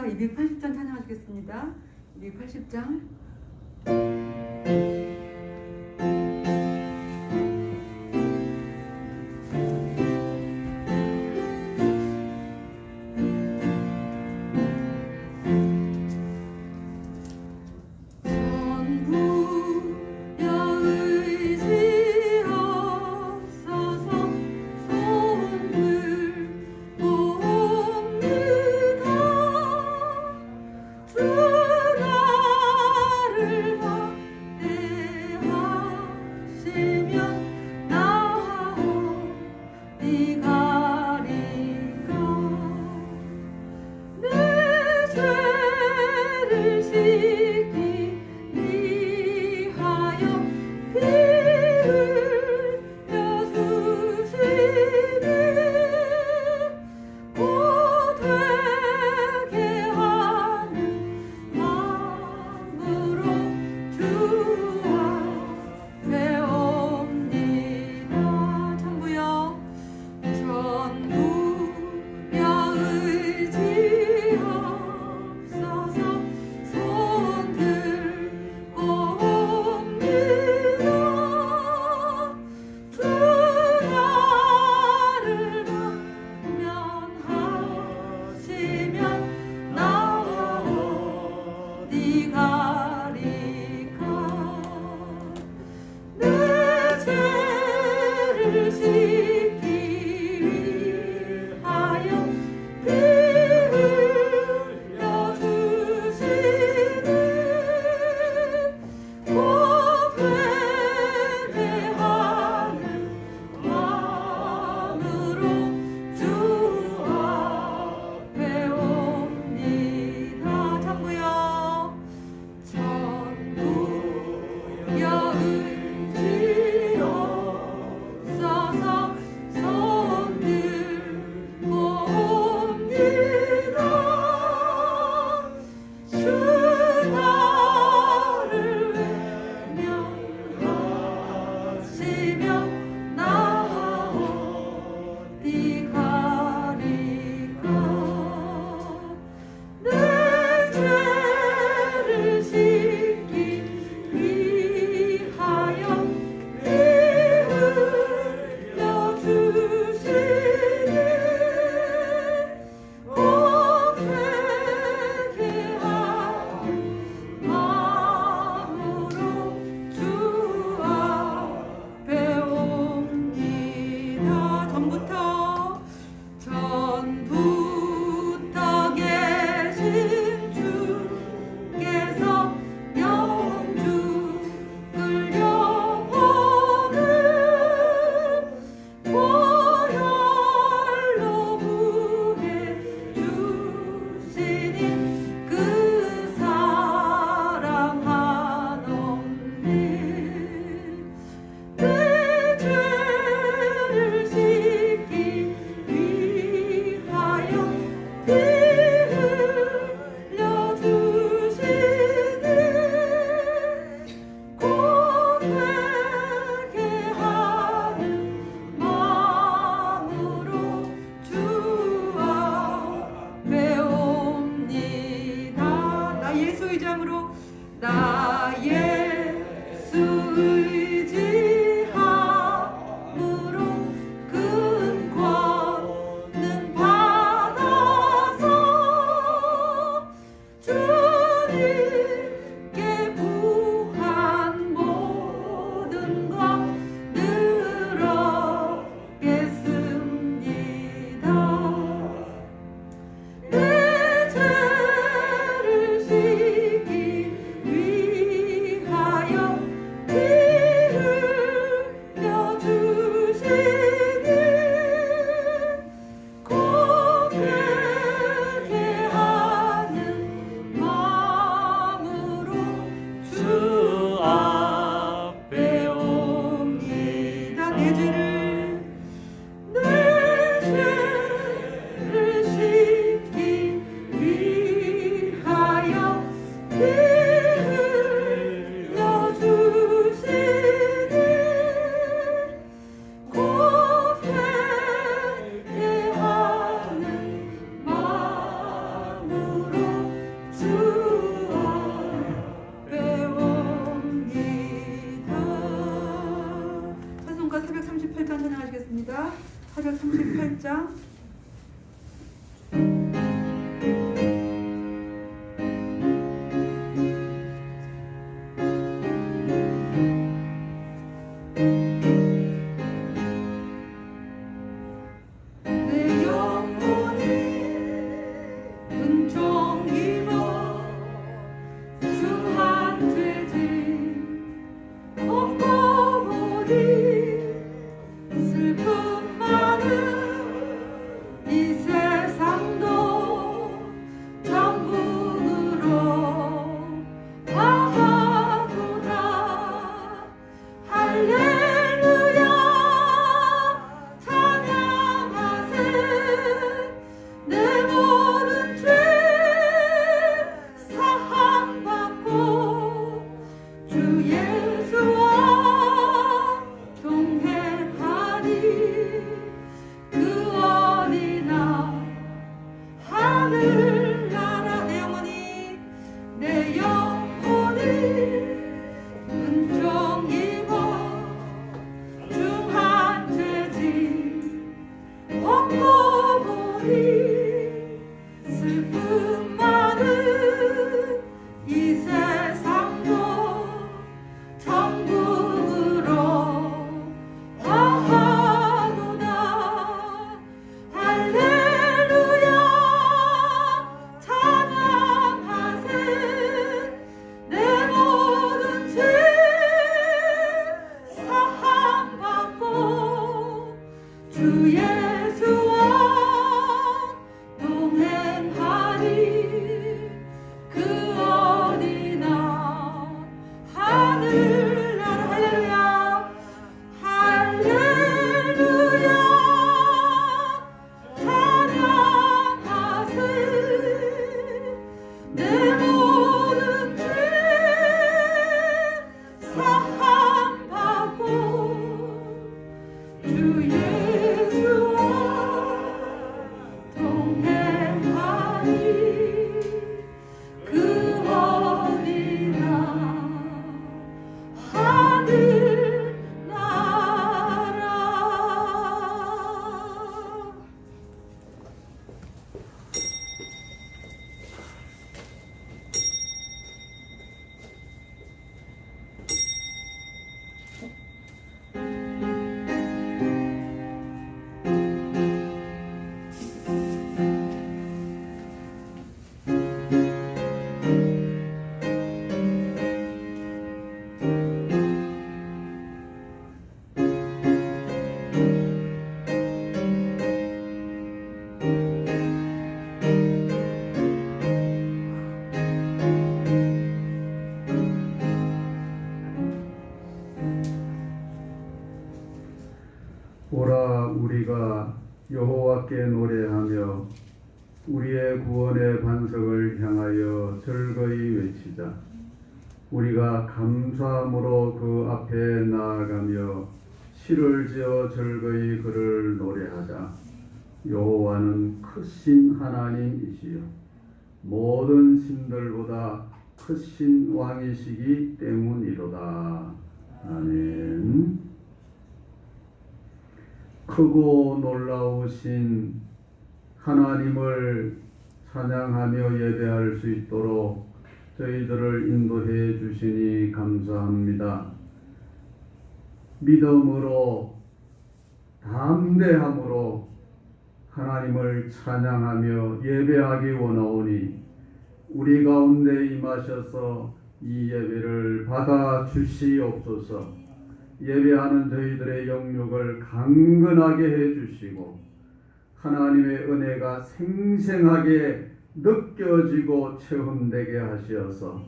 이어서 280장 찬양하시겠습니다. 280장. 18장. 오라 우리가 여호와께 노래하며 우리의 구원의 반석을 향하여 즐거이 외치자. 우리가 감사함으로 그 앞에 나아가며 시를 지어 즐거이 그를 노래하자. 여호와는 크신 하나님이시요 모든 신들보다 크신 왕이시기 때문이로다. 아멘. 크고 놀라우신 하나님을 찬양하며 예배할 수 있도록 저희들을 인도해 주시니 감사합니다. 믿음으로 담대함으로 하나님을 찬양하며 예배하기 원하오니 우리 가운데 임하셔서 이 예배를 받아 주시옵소서. 예배하는 저희들의 영육을 강건하게 해주시고 하나님의 은혜가 생생하게 느껴지고 체험되게 하시어서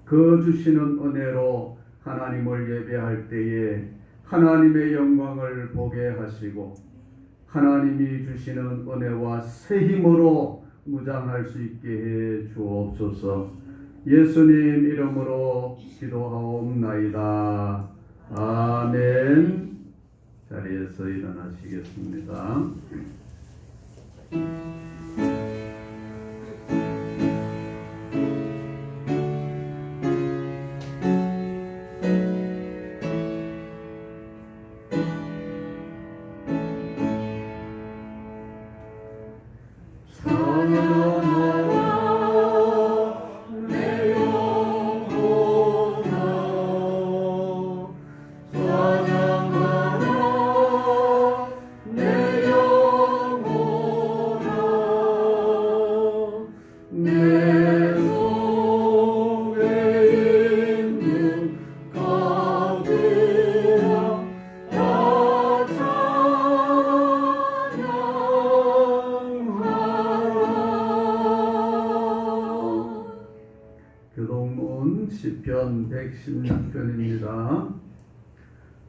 그 주시는 은혜로 하나님을 예배할 때에 하나님의 영광을 보게 하시고 하나님이 주시는 은혜와 새 힘으로 무장할 수 있게 해 주옵소서. 예수님 이름으로 기도하옵나이다. 아멘. 자리에서 일어나시겠습니다. 나온 시편 116편입니다.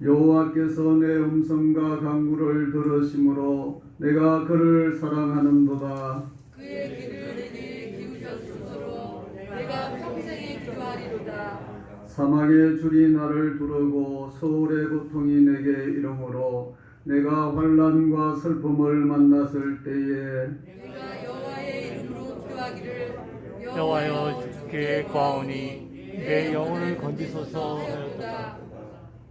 여호와께서 내 음성과 간구를 들으심으로 내가 그를 사랑하는도다. 그의 귀를 내게 기울였으므로 내가 평생에 기도하리로다. 사막의 줄이 나를 두르고 서울의 고통이 내게 이르므로 내가 환난과 슬픔을 만났을 때에 내가 여호와의 이름으로 기도하기를 여호와여 주께 구하오니 내 영혼을 건지소서 하였도다.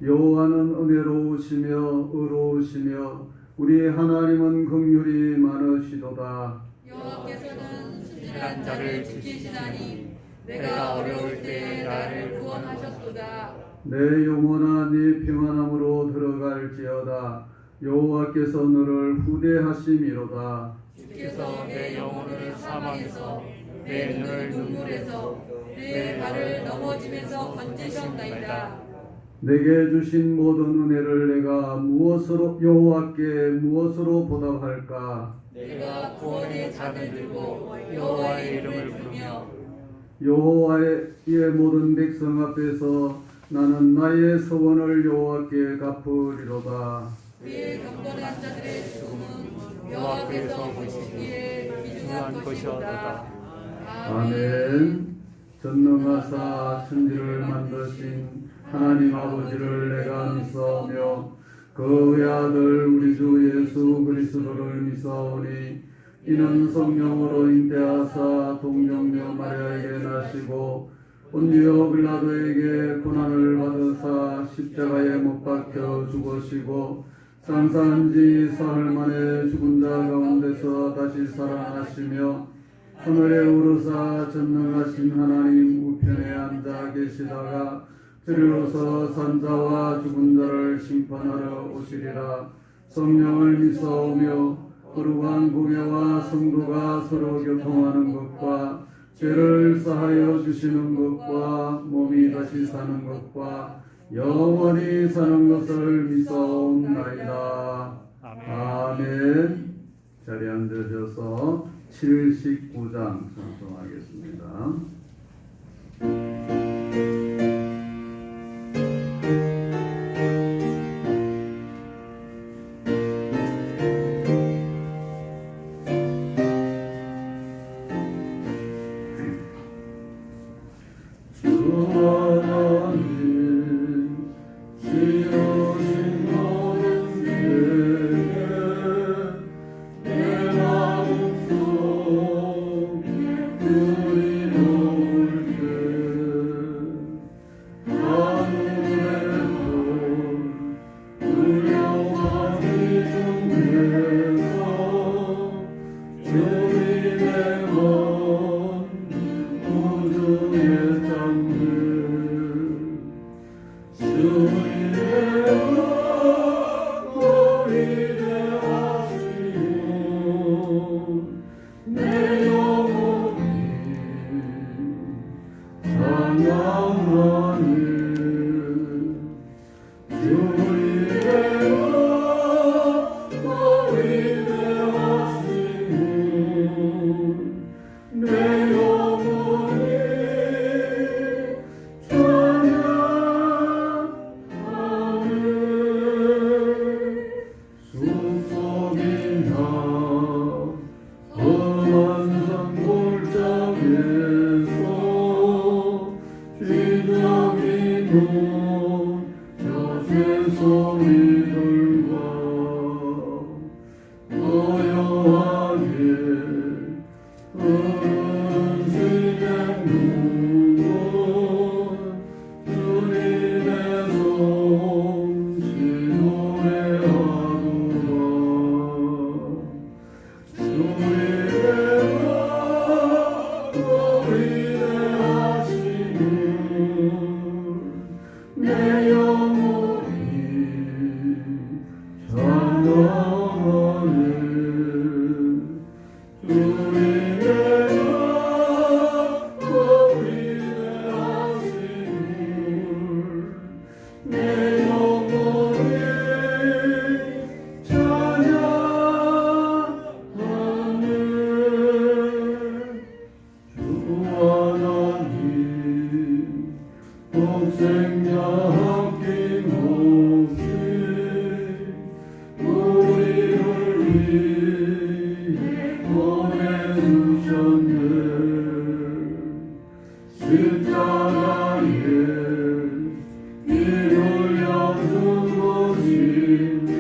여호와는 은혜로우시며 의로우시며 우리 하나님은 긍휼이 많으시도다. 여호와께서는 순진한 자를 지키시나니 내가 어려울 때에 나를 구원하셨도다. 내 영혼아 네 평안함으로 들어갈지어다. 여호와께서 너를 후대하심이로다. 주께서 내 영혼을 사망에서 내 눈을 눈물에서 내 발을 넘어짐에서 건지셨나이다. 내게 주신 모든 은혜를 내가 무엇으로 여호와께 무엇으로 보답할까? 내가 구원의 잔을 들고 여호와의 이름을 부르며 여호와의 모든 백성 앞에서 나는 나의 서원을 여호와께 갚으리로다. 그의 경건한 자들의 죽음은 여호와께서 보시기에 귀중한 것이로다. 아멘. 전능하사 천지를 만드신 하나님 아버지를 내가 믿사오며 그 외아들 우리 주 예수 그리스도를 믿사오니 이는 성령으로 잉태하사 동정녀 마리아에게 나시고 본디오 빌라도에게 고난을 받으사 십자가에 못 박혀 죽으시고 장사한 지 사흘 만에 죽은 자 가운데서 다시 살아나시며 하늘에 오르사 전능하신 하나님 우편에 앉아 계시다가 저리로서 산자와 죽은 자를 심판하러 오시리라. 성령을 믿사오며 거룩한 공예와 성도가 서로 교통하는 것과 죄를 사하여 주시는 것과 몸이 다시 사는 것과 영원히 사는 것을 믿사옵나이다. 아멘. 자리에 앉으셔서 79장 찬송하겠습니다. 생명 어김없이 우리를 위해 보내주셨네. 십자가에 피 흘려 죽으신 주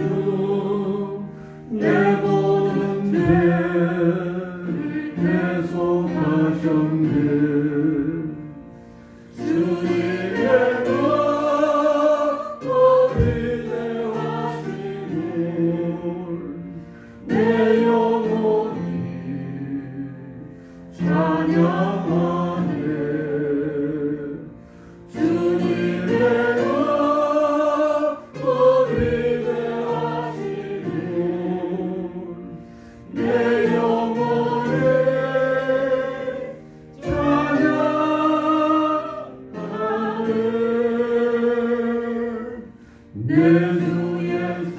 내 모든 죄를 대속하셨네. 주님의 너희 대하심을 내 영혼이 찬양하네. 주님의 너희 대하심을 내 영혼이 찬양하네. 내 주 예수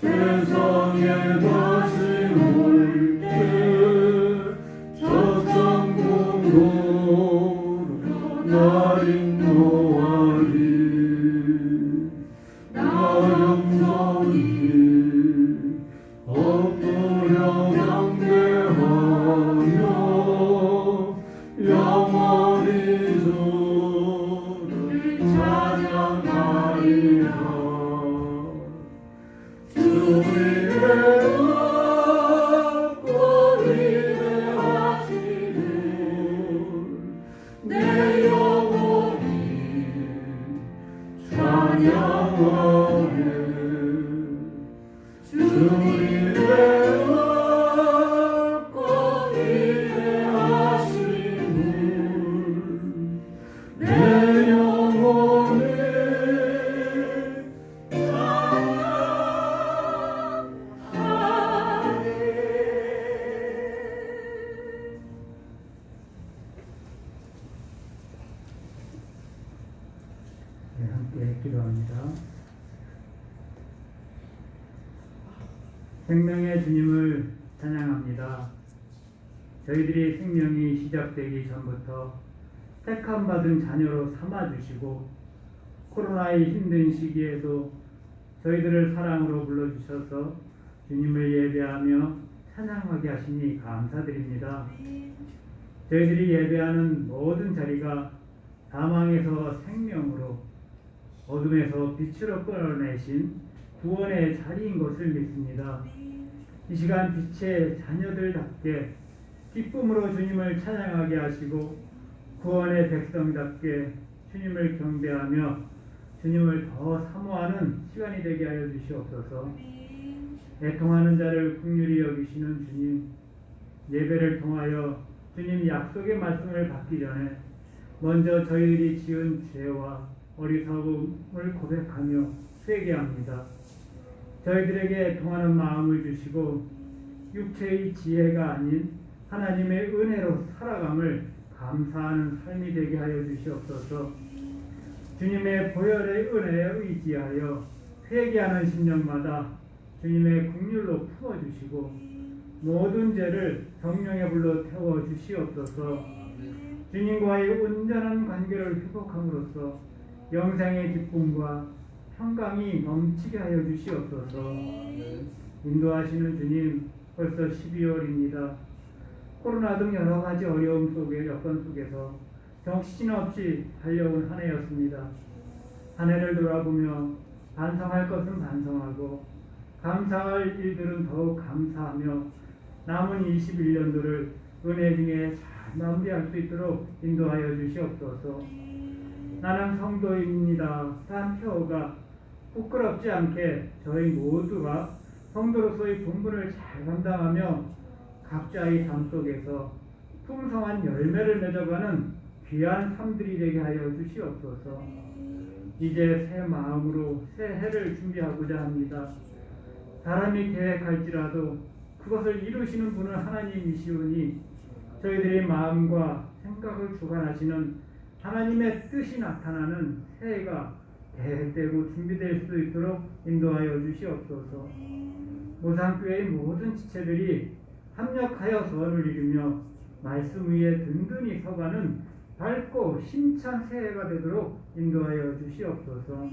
세상에 다시 올 때 저 천국으로 날 인도하리. 나 영원히 엎드려 경배하며 영원히 주를 찬양하리라. 주님의 거리 대하심을 내 영혼이 찬양하네. 주님의 거리 대하심을 내 영혼이 네, 함께 기도합니다. 생명의 주님을 찬양합니다. 저희들이 생명이 시작되기 전부터 택함받은 자녀로 삼아주시고 코로나의 힘든 시기에도 저희들을 사랑으로 불러주셔서 주님을 예배하며 찬양하게 하시니 감사드립니다. 저희들이 예배하는 모든 자리가 사망에서 생명으로 어둠에서 빛으로 끌어내신 구원의 자리인 것을 믿습니다. 이 시간 빛의 자녀들답게 기쁨으로 주님을 찬양하게 하시고 구원의 백성답게 주님을 경배하며 주님을 더 사모하는 시간이 되게 하여 주시옵소서. 애통하는 자를 긍휼히 여기시는 주님, 예배를 통하여 주님 약속의 말씀을 받기 전에 먼저 저희들이 지은 죄와 어리석음을 고백하며 회개합니다. 저희들에게 통하는 마음을 주시고 육체의 지혜가 아닌 하나님의 은혜로 살아감을 감사하는 삶이 되게 하여 주시옵소서. 주님의 보혈의 은혜에 의지하여 회개하는 심령마다 주님의 긍휼로 품어주시고 모든 죄를 성령의 불로 태워주시옵소서. 주님과의 온전한 관계를 회복함으로써 영생의 기쁨과 평강이 넘치게 하여 주시옵소서. 인도하시는 주님, 벌써 12월입니다. 코로나 등 여러 가지 어려움 속에 여건 속에서 정신없이 달려온 한 해였습니다. 한 해를 돌아보며 반성할 것은 반성하고 감사할 일들은 더욱 감사하며 남은 21년도를 은혜 중에 잘 마무리할 수 있도록 인도하여 주시옵소서. 나는 성도입니다. 단 표어가 부끄럽지 않게 저희 모두가 성도로서의 본분을 잘 감당하며 각자의 삶 속에서 풍성한 열매를 맺어가는 귀한 삶들이 되게 하여 주시옵소서. 이제 새 마음으로 새 해를 준비하고자 합니다. 사람이 계획할지라도 그것을 이루시는 분은 하나님이시오니 저희들의 마음과 생각을 주관하시는 하나님의 뜻이 나타나는 새해가 계획되고 준비될 수 있도록 인도하여 주시옵소서. 모상교회의 모든 지체들이 합력하여 선을 이루며 말씀 위에 든든히 서가는 밝고 힘찬 새해가 되도록 인도하여 주시옵소서.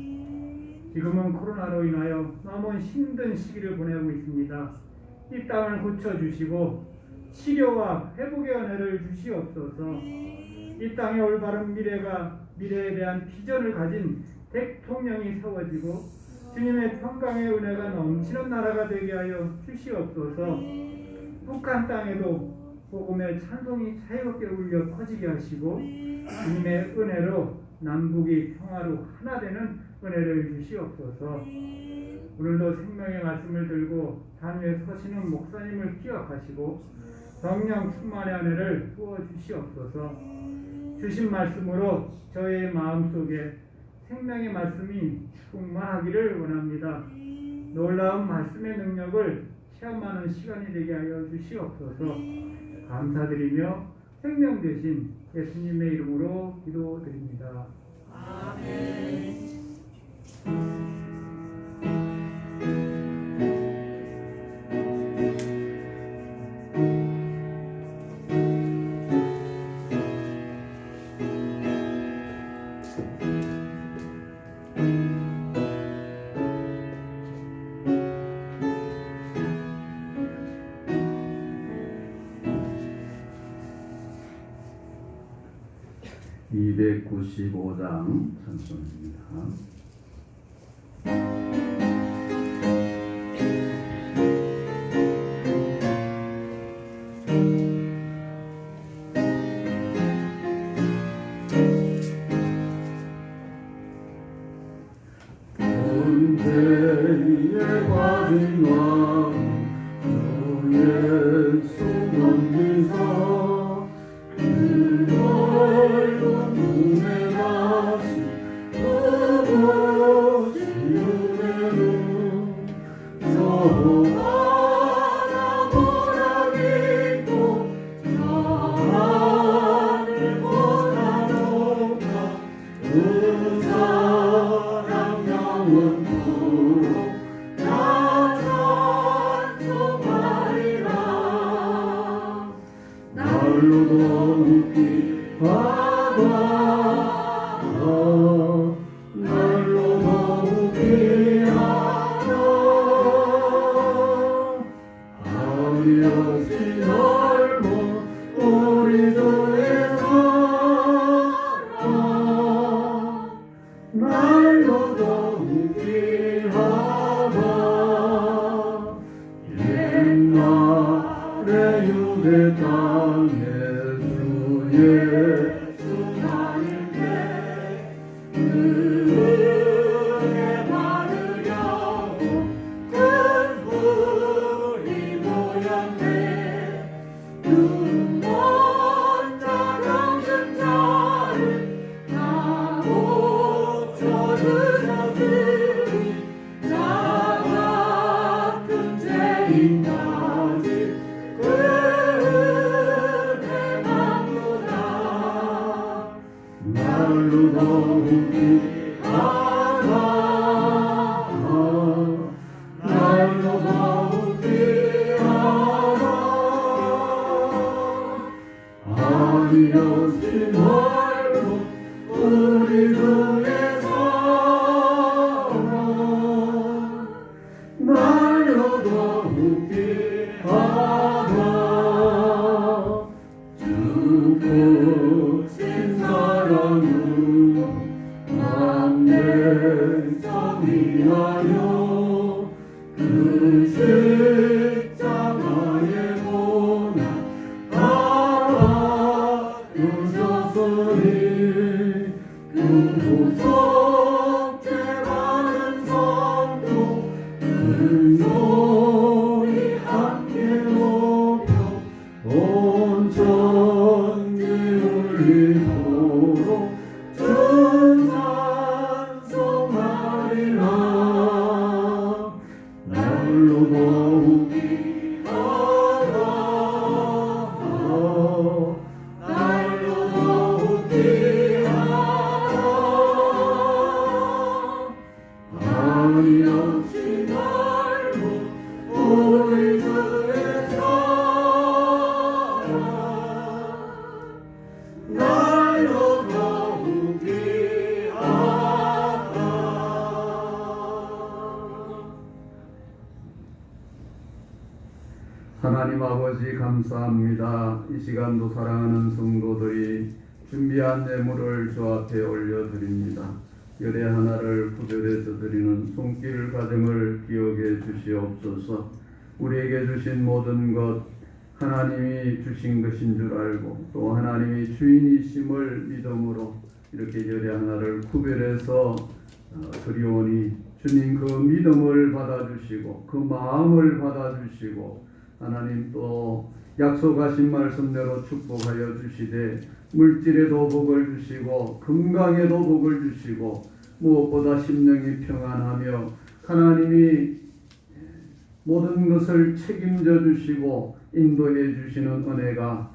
지금은 코로나로 인하여 너무 힘든 시기를 보내고 있습니다. 이 땅을 고쳐주시고 치료와 회복의 은혜를 주시옵소서. 이 땅의 올바른 미래에 대한 비전을 가진 대통령이 세워지고 주님의 평강의 은혜가 넘치는 나라가 되게 하여 주시옵소서. 북한 땅에도 복음의 찬송이 자유롭게 울려 퍼지게 하시고 주님의 은혜로 남북이 평화로 하나 되는 은혜를 주시옵소서. 오늘도 생명의 말씀을 들고 단위에 서시는 목사님을 기억하시고 성령 충만의 은혜를 부어주시옵소서. 주신 말씀으로 저의 마음속에 생명의 말씀이 충만하기를 원합니다. 놀라운 말씀의 능력을 체험하는 시간이 되게 하여 주시옵소서. 감사드리며 생명 되신 예수님의 이름으로 기도드립니다. 아멘. (295장) 찬송입니다. 본대의 가진 왕 주의 숨은 미사 홀로 하나님 아버지 감사합니다. 이 시간도 사랑하는 성도들이 준비한 예물을 주 앞에 올려드립니다. 열의 하나를 구별해서 드리는 손길 가정을 기억해 주시옵소서. 우리에게 주신 모든 것 하나님이 주신 것인 줄 알고 또 하나님이 주인이심을 믿음으로 이렇게 열의 하나를 구별해서 드리오니 주님 그 믿음을 받아주시고 그 마음을 받아주시고 하나님 또 약속하신 말씀대로 축복하여 주시되 물질에도 복을 주시고 건강에도 복을 주시고 무엇보다 심령이 평안하며 하나님이 모든 것을 책임져 주시고 인도해 주시는 은혜가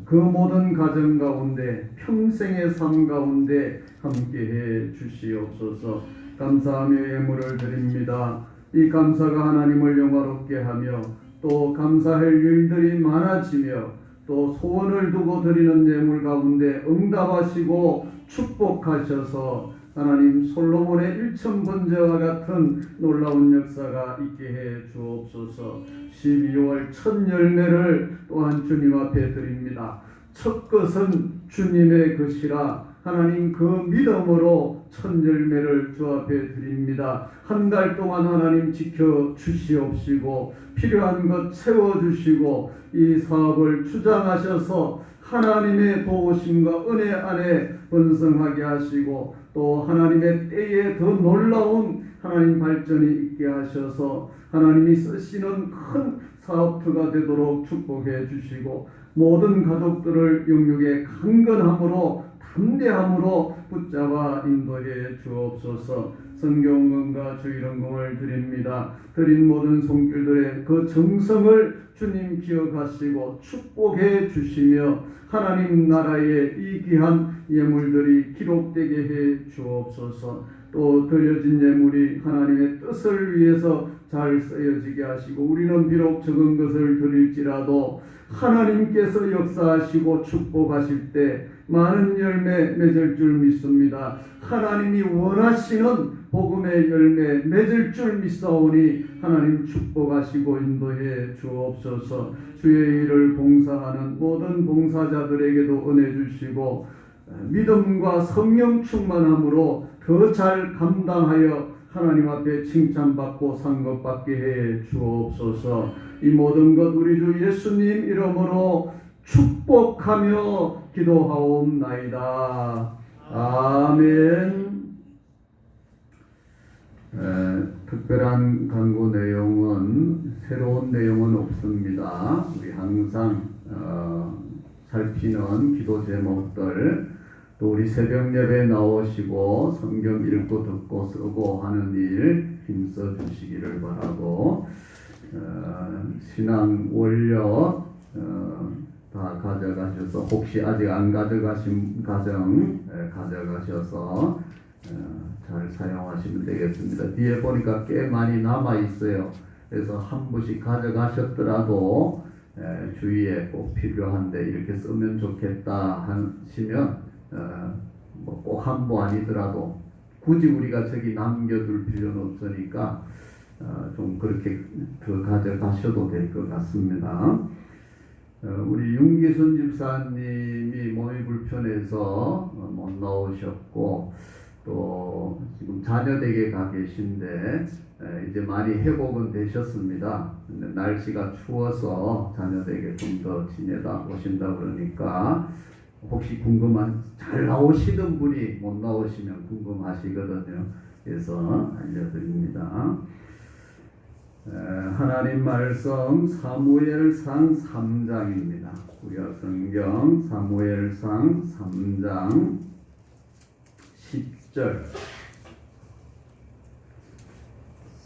그 모든 가정 가운데 평생의 삶 가운데 함께해 주시옵소서. 감사하며 예물을 드립니다. 이 감사가 하나님을 영화롭게 하며 또 감사할 일들이 많아지며 또 소원을 두고 드리는 예물 가운데 응답하시고 축복하셔서 하나님 솔로몬의 일천번제와 같은 놀라운 역사가 있게 해 주옵소서. 12월 첫 열매를 또한 주님 앞에 드립니다. 첫 것은 주님의 것이라 하나님 그 믿음으로 첫 열매를 주 앞에 드립니다. 한 달 동안 하나님 지켜 주시옵시고 필요한 것 채워 주시고 이 사업을 주장하셔서 하나님의 도우심과 은혜 안에 번성하게 하시고 또 하나님의 때에 더 놀라운 하나님 발전이 있게 하셔서 하나님이 쓰시는 큰 사업터가 되도록 축복해 주시고 모든 가족들을 영육의 강건함으로 담대함으로 붙잡아 인도해 주옵소서. 성경건과 주일원공을 드립니다. 드린 모든 손길들의 그 정성을 주님 기억하시고 축복해 주시며 하나님 나라의 이 귀한 예물들이 기록되게 해 주옵소서. 또 드려진 예물이 하나님의 뜻을 위해서 잘 쓰여지게 하시고 우리는 비록 적은 것을 드릴지라도 하나님께서 역사하시고 축복하실 때 많은 열매 맺을 줄 믿습니다. 하나님이 원하시는 복음의 열매 맺을 줄 믿사오니 하나님 축복하시고 인도해 주옵소서. 주의 일을 봉사하는 모든 봉사자들에게도 은혜 주시고 믿음과 성령 충만함으로 더 잘 감당하여 하나님 앞에 칭찬받고 상급받게 해 주옵소서. 이 모든 것 우리 주 예수님 이름으로 축복하며 기도하옵나이다. 아멘. 특별한 강구 내용은 새로운 내용은 없습니다. 우리 항상 살피는 기도 제목들 또 우리 새벽 예배 나오시고 성경 읽고 듣고 쓰고 하는 일 힘써 주시기를 바라고 신앙 원료 다 가져가셔서 혹시 아직 안 가져가신 가정 가져가셔서 잘 사용하시면 되겠습니다. 뒤에 보니까 꽤 많이 남아 있어요. 그래서 한 부씩 가져가셨더라도 주위에 꼭 필요한데 이렇게 쓰면 좋겠다 하시면 꼭 한 부 아니더라도 굳이 우리가 저기 남겨둘 필요는 없으니까 좀 그렇게 더 가져가셔도 될 것 같습니다. 우리 윤기순 집사님이 몸이 불편해서 못 나오셨고 또 지금 자녀댁에 가 계신데 이제 많이 회복은 되셨습니다. 근데 날씨가 추워서 자녀댁에 좀 더 지내다 오신다 그러니까 혹시 궁금한 잘 나오시던 분이 못 나오시면 궁금하시거든요. 그래서 알려드립니다. 하나님 말씀 사무엘상 3장입니다. 구약성경 사무엘상 3장 10절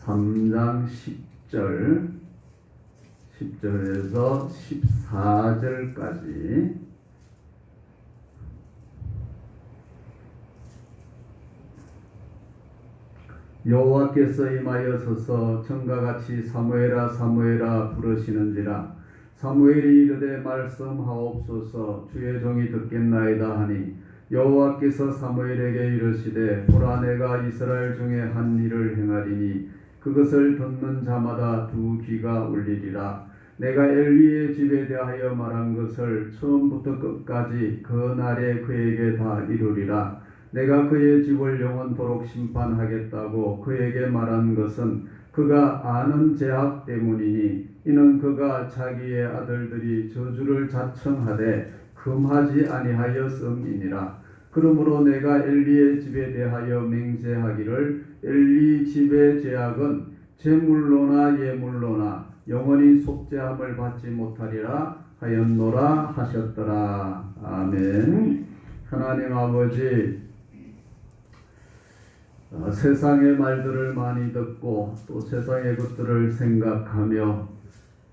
3장 10절 10절에서 14절까지 여호와께서 임하여 서서 전과같이 사무엘아 사무엘아 부르시는지라 사무엘이 이르되 말씀하옵소서 주의 종이 듣겠나이다 하니 여호와께서 사무엘에게 이르시되 보라 내가 이스라엘 중에 한 일을 행하리니 그것을 듣는 자마다 두 귀가 울리리라 내가 엘리의 집에 대하여 말한 것을 처음부터 끝까지 그 날에 그에게 다 이루리라. 내가 그의 집을 영원토록 심판하겠다고 그에게 말한 것은 그가 아는 죄악 때문이니 이는 그가 자기의 아들들이 저주를 자청하되 금하지 아니하였음이니라. 그러므로 내가 엘리의 집에 대하여 맹세하기를 엘리 집의 죄악은 제물로나 예물로나 영원히 속죄함을 받지 못하리라 하였노라 하셨더라. 아멘. 하나님 아버지, 세상의 말들을 많이 듣고 또 세상의 것들을 생각하며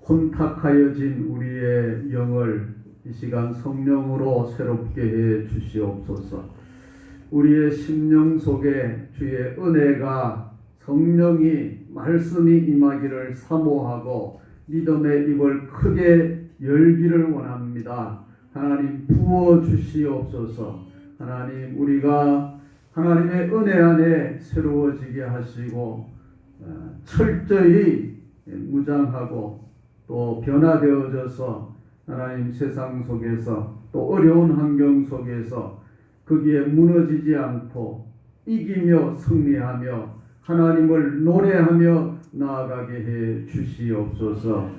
혼탁하여진 우리의 영을 이 시간 성령으로 새롭게 해 주시옵소서. 우리의 심령 속에 주의 은혜가 성령이 말씀이 임하기를 사모하고 믿음의 입을 크게 열기를 원합니다. 하나님 부어 주시옵소서. 하나님 우리가 하나님의 은혜 안에 새로워지게 하시고 철저히 무장하고 또 변화되어져서 하나님 세상 속에서 또 어려운 환경 속에서 거기에 무너지지 않고 이기며 승리하며 하나님을 노래하며 나아가게 해 주시옵소서.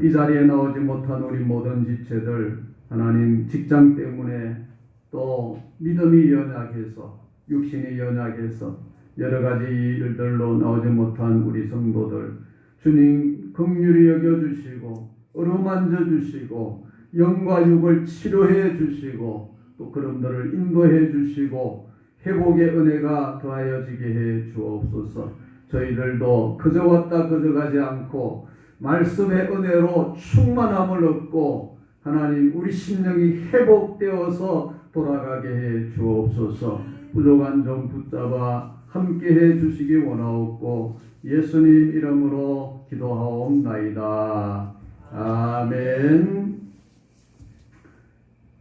이 자리에 나오지 못한 우리 모든 지체들 하나님 직장 때문에 또 믿음이 연약해서 육신이 연약해서 여러 가지 일들로 나오지 못한 우리 성도들 주님 긍휼히 여겨주시고 어루만져 주시고 영과 육을 치료해 주시고 또 그런들을 인도해 주시고 회복의 은혜가 더하여지게 해 주옵소서. 저희들도 그저 왔다 그저 가지 않고 말씀의 은혜로 충만함을 얻고 하나님 우리 심령이 회복되어서 돌아가게 해 주옵소서. 부족한 점 붙잡아 함께해 주시기 원하옵고 예수님 이름으로 기도하옵나이다. 아멘.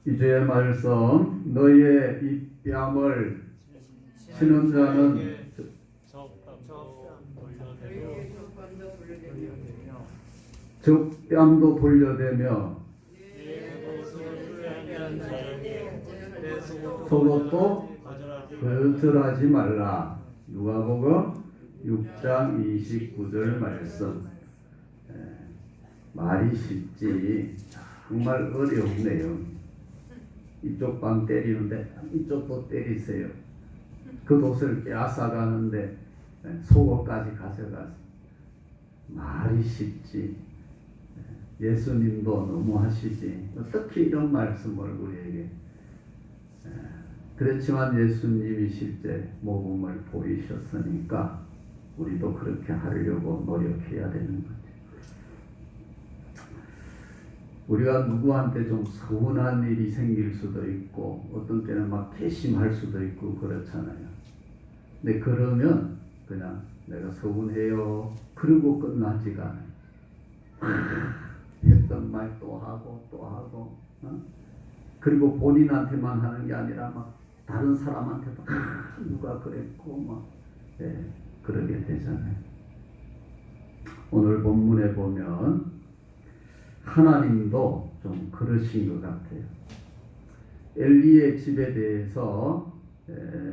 이제의 말씀 너희의 이 뺨을 치는 자는 적뺨도 돌려대며 속옷도 거절하지 말라. 누가복음 6장 29절 말씀. 말이 쉽지 정말 어렵네요. 이쪽 방 때리는데 이쪽도 때리세요. 그 돛을 빼앗아가는데 속옷까지 가져가서 말이 쉽지 예수님도 너무 하시지 어떻게 이런 말씀을 우리에게. 그렇지만 예수님이 실제 모범을 보이셨으니까 우리도 그렇게 하려고 노력해야 되는 거죠. 우리가 누구한테 좀 서운한 일이 생길 수도 있고 어떤 때는 막 괘씸할 수도 있고 그렇잖아요. 근데 그러면 그냥 내가 서운해요 그러고 끝나지가 않아요. 했던 말 또 하고 또 하고 그리고 본인한테만 하는 게 아니라 막 다른 사람한테도 누가 그랬고 막 그러게 되잖아요. 오늘 본문에 보면 하나님도 좀 그러신 것 같아요. 엘리의 집에 대해서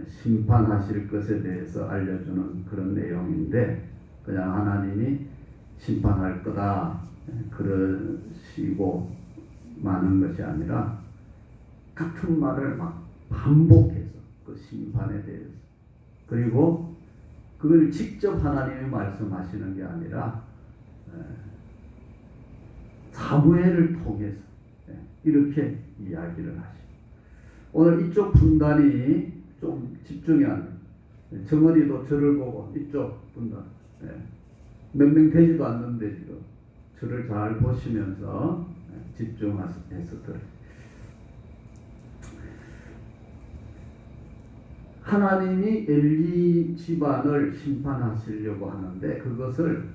심판하실 것에 대해서 알려주는 그런 내용인데 그냥 하나님이 심판할 거다 그러시고 마는 것이 아니라 같은 말을 막 반복해서 그 심판에 대해서 그리고 그걸 직접 하나님이 말씀하시는 게 아니라 사무엘을 통해서 이렇게 이야기를 하시고 오늘 이쪽 분단이 좀 집중이 안 돼요. 정은이도 저를 보고 이쪽 분단 몇 명 되지도 않는데 지금 저를 잘 보시면서 집중해서 들어요. 하나님이 엘리 집안을 심판하시려고 하는데 그것을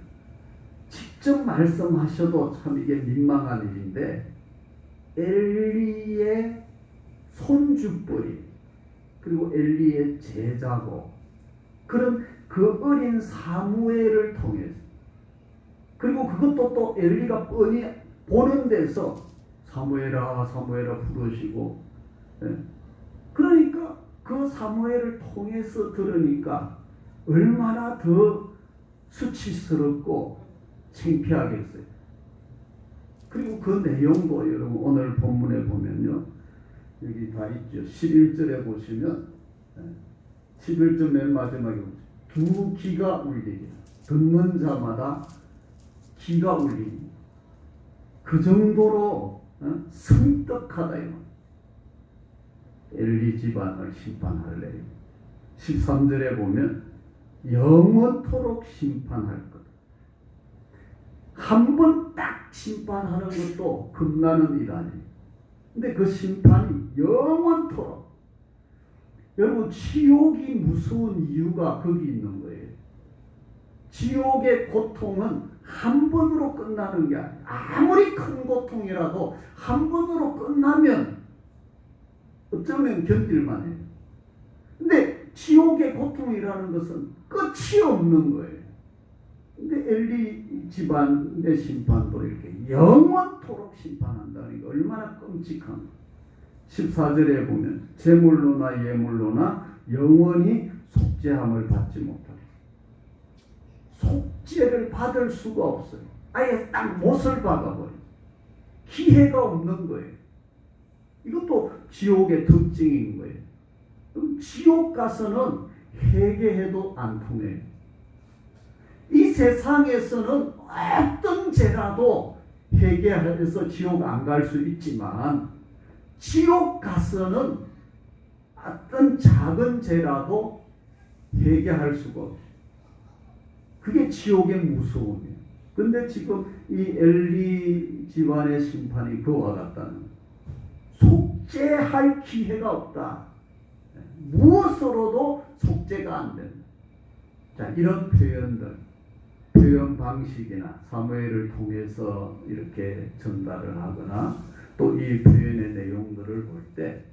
직접 말씀하셔도 참 이게 민망한 일인데 엘리의 손주뻘이 그리고 엘리의 제자고 그런 그 어린 사무엘을 통해서 그리고 그것도 또 엘리가 뻔히 보는 데서 사무엘아 사무엘아 부르시고, 예. 그러니까 그 사무엘을 통해서 들으니까 얼마나 더 수치스럽고 창피하겠어요. 그리고 그 내용도 여러분 오늘 본문에 보면요, 여기 다 있죠. 11절에 보시면, 11절 맨 마지막에 두 기가 울리리라. 듣는 자마다 기가 울리니 그 정도로 성떡하다. 엘리 집안을 심판할래요. 13절에 보면 영원토록 심판할 것. 한 번 딱 심판하는 것도 끝나는 일 아니에요. 근데 그 심판이 영원토록. 여러분, 지옥이 무서운 이유가 거기 있는 거예요. 지옥의 고통은 한 번으로 끝나는 게 아니에요. 아무리 큰 고통이라도 한 번으로 끝나면 어쩌면 견딜만 해요. 근데 지옥의 고통이라는 것은 끝이 없는 거예요. 근데 엘리 집안의 심판도 이렇게 영원토록 심판한다는 게 얼마나 끔찍한. 14절에 보면 제물로나 예물로나 영원히 속죄함을 받지 못하리. 속죄를 받을 수가 없어요. 아예 딱 못을 박아버려. 기회가 없는 거예요. 이것도 지옥의 특징인 거예요. 그럼 지옥 가서는 회개해도 안 통해요. 이 세상에서는 어떤 죄라도 회개해서 지옥 안 갈 수 있지만 지옥 가서는 어떤 작은 죄라도 회개할 수가 없어요. 그게 지옥의 무서움이에요. 근데 지금 이 엘리 집안의 심판이 그와 같다는 거예요. 속죄할 기회가 없다. 무엇으로도 속죄가 안 된다. 자, 이런 표현들, 표현 방식이나 사무엘을 통해서 이렇게 전달을 하거나 또 이 표현의 내용들을 볼 때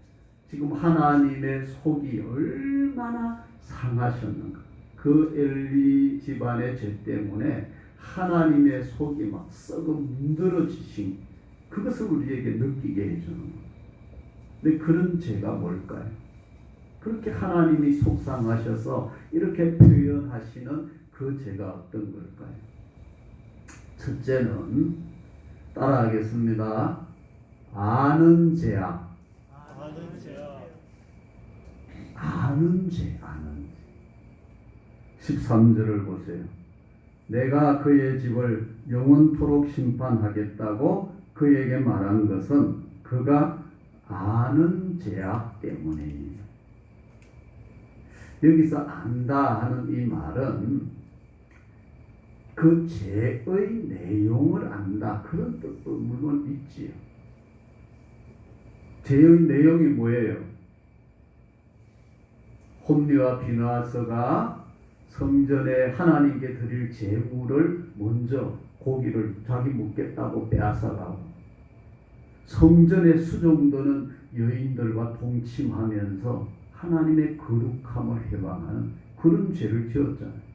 지금 하나님의 속이 얼마나 상하셨는가. 그 엘리 집안의 죄 때문에 하나님의 속이 막 썩어 문드러지신 그것을 우리에게 느끼게 해주는 거예요. 근데 그런 죄가 뭘까요? 그렇게 하나님이 속상하셔서 이렇게 표현하시는 그 죄가 어떤 걸까요? 첫째는 따라하겠습니다. 아는 죄악. 아는 죄악. 아는 죄, 아는 죄. 13절을 보세요. 내가 그의 집을 영원토록 심판하겠다고 그에게 말한 것은 그가 아는 죄악 때문이에요. 여기서 안다 하는 이 말은 그 죄의 내용을 안다, 그런 뜻도 물론 있지요. 죄의 내용이 뭐예요? 홈리와 비나하스가 성전에 하나님께 드릴 제물을 먼저 고기를 자기 묵겠다고 빼앗아가고 성전에 수종드는 여인들과 동침하면서 하나님의 거룩함을 해방하는 그런 죄를 지었잖아요.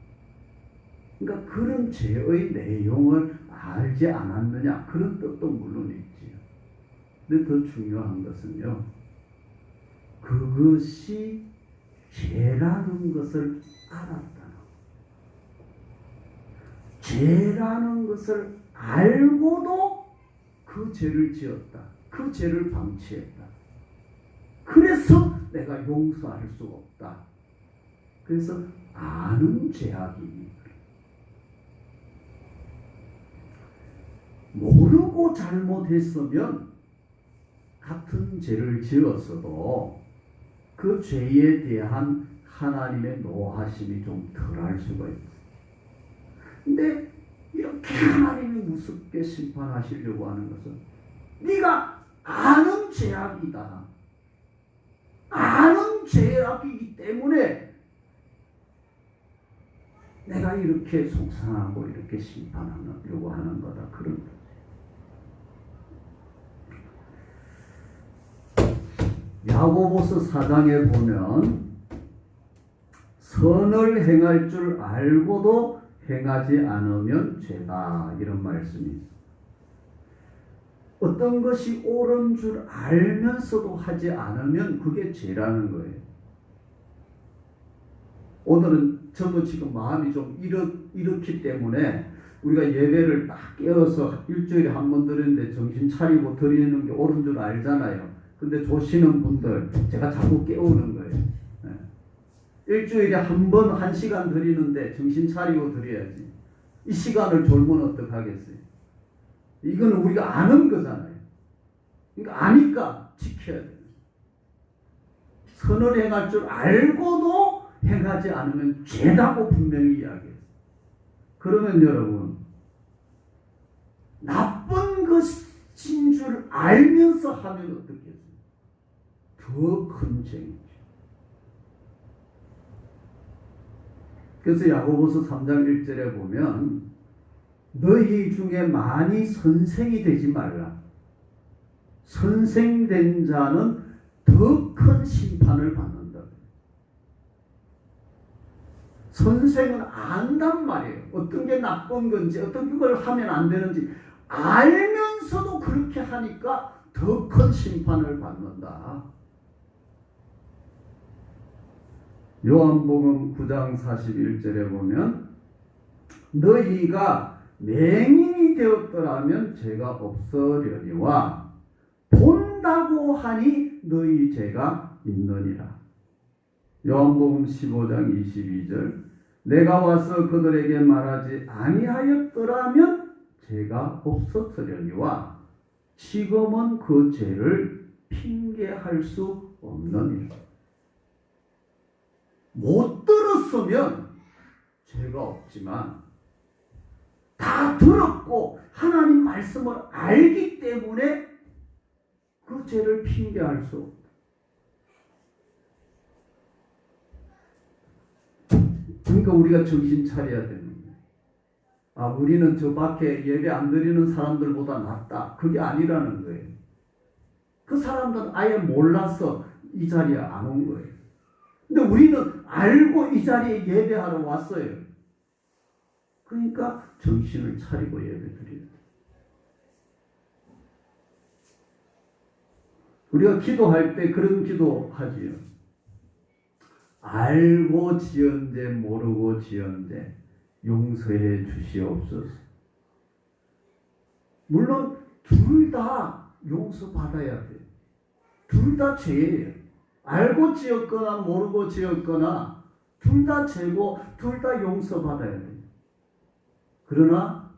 그러니까 그런 죄의 내용을 알지 않았느냐, 그런 뜻도 물론 있지요. 근데 더 중요한 것은요, 그것이 죄라는 것을 알았다는 것. 죄라는 것을 알고도 그 죄를 지었다. 그 죄를 방치했다. 그래서 내가 용서할 수 없다. 그래서 아는 죄악이 모르고 잘못했으면 같은 죄를 지었어도 그 죄에 대한 하나님의 노하심이 좀 덜할 수가 있어요. 근데 이렇게 하나님이 무섭게 심판하시려고 하는 것은 네가 아는 죄악이다. 아는 죄악이기 때문에 내가 이렇게 속상하고 이렇게 심판하려고 하는 거다. 그런 거. 야고보서 4장에 보면 선을 행할 줄 알고도 행하지 않으면 죄다 이런 말씀이 있어요. 어떤 것이 옳은 줄 알면서도 하지 않으면 그게 죄라는 거예요. 오늘은 저도 지금 마음이 좀 이렇기 때문에 우리가 예배를 딱 깨어서 일주일에 한 번 드리는데 정신 차리고 드리는 게 옳은 줄 알잖아요. 근데 조시는 분들 제가 자꾸 깨우는 거예요. 일주일에 한 번 1시간 드리는데 정신 차리고 드려야지. 이 시간을 졸면 어떡하겠어요? 이거는 우리가 아는 거잖아요. 그러니까 아니까 지켜야 돼요. 선을 행할 줄 알고도 행하지 않으면 죄다고 분명히 이야기해요. 그러면 여러분, 나쁜 것인 줄 알면서 하면 어떻겠어요? 더 큰 죄이죠. 그래서 야고보서 3장 1절에 보면 너희 중에 많이 선생이 되지 말라. 선생된 자는 더 큰 심판을 받는다. 선생은 안단 말이에요. 어떤 게 나쁜 건지, 어떤 걸 하면 안 되는지 알면서도 그렇게 하니까 더 큰 심판을 받는다. 요한복음 9장 41절에 보면 너희가 맹인이 되었더라면 죄가 없으려니와 본다고 하니 너희 죄가 있느니라. 요한복음 15장 22절 내가 와서 그들에게 말하지 아니하였더라면 죄가 없었으려니와 지금은 그 죄를 핑계할 수 없느니라. 못 들었으면 죄가 없지만 다 들었고 하나님 말씀을 알기 때문에 그 죄를 핑계할 수 없다. 그러니까 우리가 정신 차려야 되는 거예요. 아, 우리는 저 밖에 예배 안 드리는 사람들보다 낫다. 그게 아니라는 거예요. 그 사람들은 아예 몰라서 이 자리에 안 온 거예요. 근데 우리는 알고 이 자리에 예배하러 왔어요. 그러니까 정신을 차리고 예배 드려야 돼요. 우리가 기도할 때 그런 기도 하지요. 알고 지은 죄 모르고 지은 죄 용서해 주시옵소서. 물론 둘 다 용서받아야 돼요. 둘 다 죄예요. 알고 지었거나 모르고 지었거나 둘 다 죄고 둘 다 용서받아야 돼요. 그러나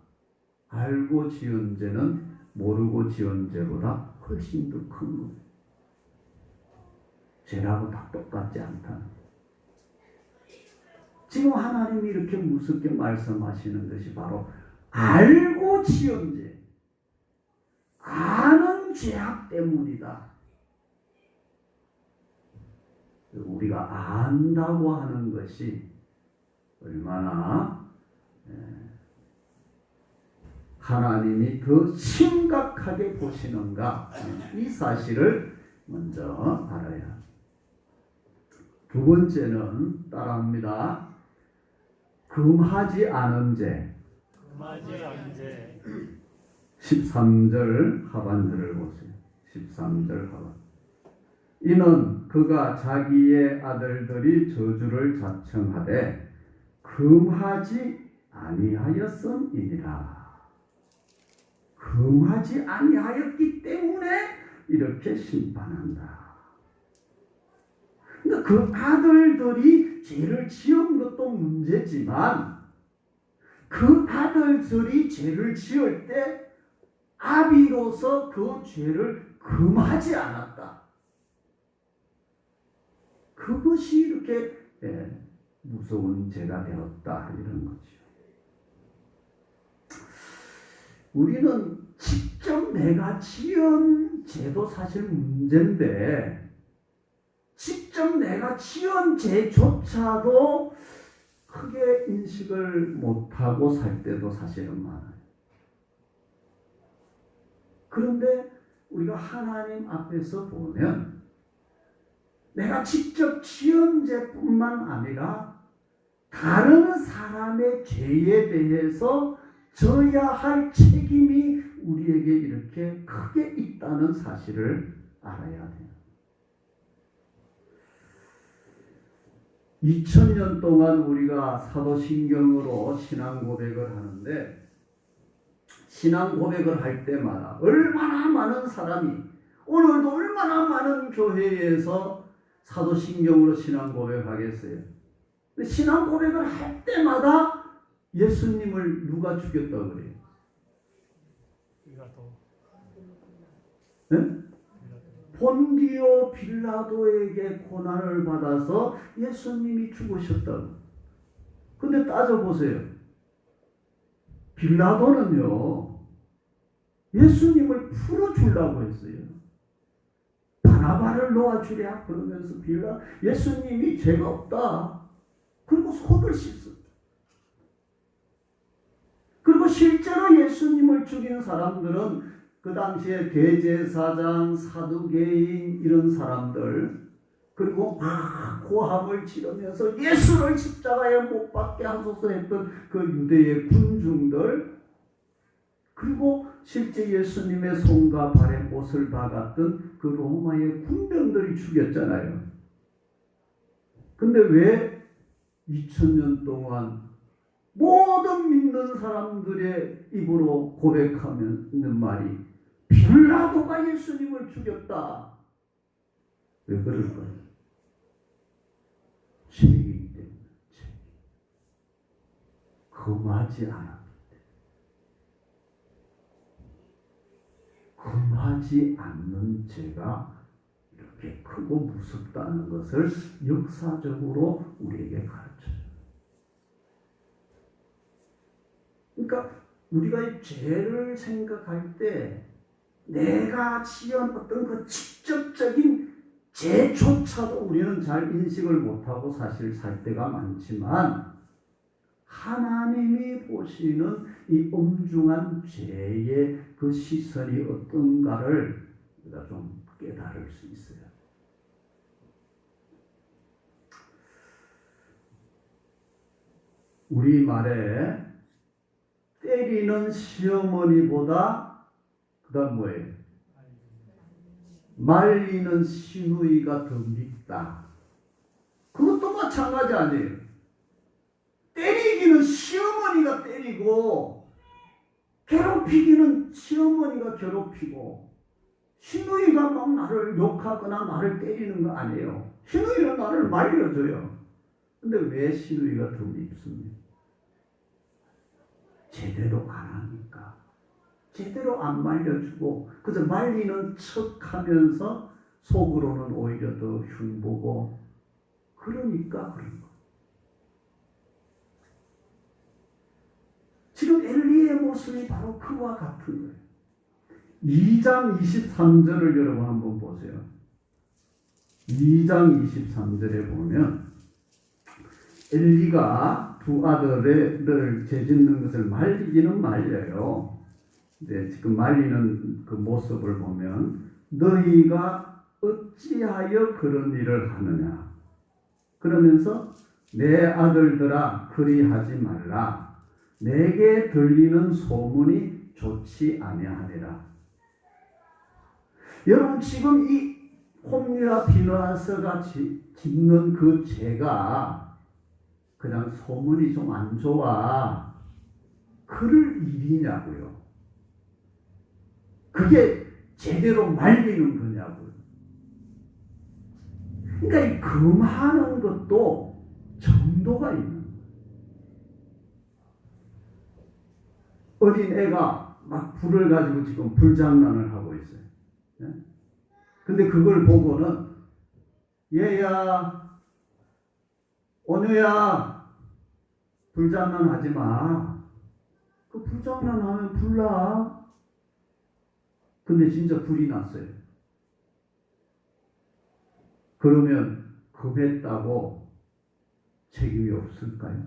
알고 지은 죄는 모르고 지은 죄보다 훨씬 더 큰 거예요. 죄라고 다 똑같지 않다. 지금 하나님이 이렇게 무섭게 말씀하시는 것이 바로 알고 지은 죄, 아는 죄악 때문이다. 우리가 안다고 하는 것이 얼마나 하나님이 더 심각하게 보시는가, 이 사실을 먼저 알아야 합니다. 두 번째는 따라합니다. 금하지 않은 죄. 금하지 않은 죄. 13절 하반절을 보세요. 13절 하반. 이는 그가 자기의 아들들이 저주를 자청하되 금하지 아니하였음이니라. 금하지 아니하였기 때문에 이렇게 심판한다. 그러니까 그 아들들이 죄를 지은 것도 문제지만 그 아들들이 죄를 지을 때 아비로서 그 죄를 금하지 않았다. 그것이 이렇게 무서운 죄가 되었다, 이런 거죠. 우리는 직접 내가 지은 죄도 사실 문제인데 직접 내가 지은 죄조차도 크게 인식을 못하고 살 때도 사실은 많아요. 그런데 우리가 하나님 앞에서 보면 내가 직접 지은 죄뿐만 아니라 다른 사람의 죄에 대해서 져야 할 책임이 우리에게 이렇게 크게 있다는 사실을 알아야 돼요. 2000년 동안 우리가 사도신경으로 신앙 고백을 하는데, 신앙 고백을 할 때마다 얼마나 많은 사람이, 오늘도 얼마나 많은 교회에서 사도신경으로 신앙 고백하겠어요. 신앙 고백을 할 때마다 예수님을 누가 죽였다고 그래요? 네? 본디오 빌라도에게 고난을 받아서 예수님이 죽으셨다고. 근데 따져보세요. 빌라도는요, 예수님을 풀어주려고 했어요. 바나바를 놓아주랴 그러면서 예수님이 죄가 없다. 그리고 손을 씻었다. 그리고 실제로 예수님을 죽인 사람들은 그 당시에 대제사장, 사두개인 이런 사람들, 그리고 막 고함을 지르면서 예수를 십자가에 못 박게 하소서 했던 그 유대의 군중들, 그리고 실제 예수님의 손과 발에 못을 박았던 그 로마의 군병들이 죽였잖아요. 근데 왜 2000년 동안 모든 믿는 사람들의 입으로 고백하는 말이 빌라도가 예수님을 죽였다. 왜 그럴까요? 죄이기 때문에. 금하지 않았기 때문에. 금하지 않는 죄가 이렇게 크고 무섭다는 것을 역사적으로 우리에게 가르쳐요. 그러니까 우리가 이 죄를 생각할 때 내가 지은 어떤 그 직접적인 죄조차도 우리는 잘 인식을 못하고 사실 살 때가 많지만, 하나님이 보시는 이 엄중한 죄의 그 시선이 어떤가를 우리가 좀 깨달을 수 있어요. 우리말에 때리는 시어머니보다 그다음 뭐예요? 말리는 시누이가 더 밉다. 그것도 마찬가지 아니에요. 때리기는 시어머니가 때리고, 괴롭히기는 시어머니가 괴롭히고, 시누이가 막 나를 욕하거나 나를 때리는 거 아니에요. 시누이는 나를 말려줘요. 근데 왜 시누이가 더 밉습니까? 제대로 안 하니까. 제대로 안 말려주고 그저 말리는 척하면서 속으로는 오히려 더 흉보고, 그러니까 그런 거. 지금 엘리의 모습이 바로 그와 같은 거예요. 2장 23절을 여러분 한번 보세요. 2장 23절에 보면 엘리가 두 아들을 죄짓는 것을 말리기는 말려요. 근데 지금 말리는 그 모습을 보면, 너희가 어찌하여 그런 일을 하느냐. 그러면서 내 아들들아 그리하지 말라. 내게 들리는 소문이 좋지 아니하니라. 여러분, 지금 이 홈리와 비느하스가 짓는 그 죄가 그냥 소문이 좀 안 좋아, 그럴 일이냐고요. 그게 제대로 말리는 거냐고요. 그러니까 이 금하는 것도 정도가 있는 거예요. 어린 애가 막 불을 가지고 지금 불장난을 하고 있어요. 근데 그걸 보고는, 얘야, 온유야, 불장난 하지 마. 그 불장난 하면 불 나. 근데 진짜 불이 났어요. 그러면 금했다고 책임이 없을까요?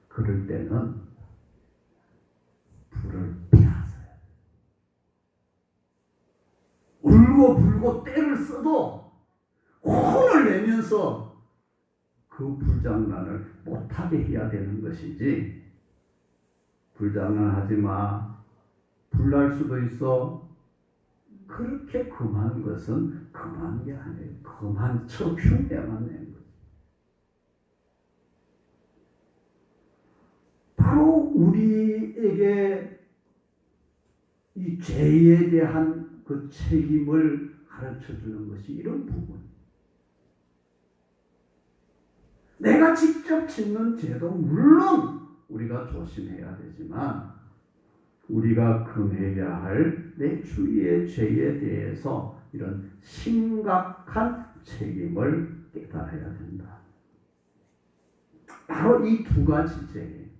그럴 때는 불을 피하세요. 울고 불고 때를 써도 혼을 내면서 그 불장난을 못하게 해야 되는 것이지. 불장난하지 마. 불날 수도 있어. 그렇게 금한 것은 금한 게 아니에요. 금한 척 흉내만 낸 거죠. 바로 우리에게 이 죄에 대한 그 책임을 가르쳐 주는 것이 이런 부분. 내가 직접 짓는 죄도 물론 우리가 조심해야 되지만 우리가 금해야 할 내 주위의 죄에 대해서 이런 심각한 책임을 깨달아야 된다. 바로 이 두 가지 죄.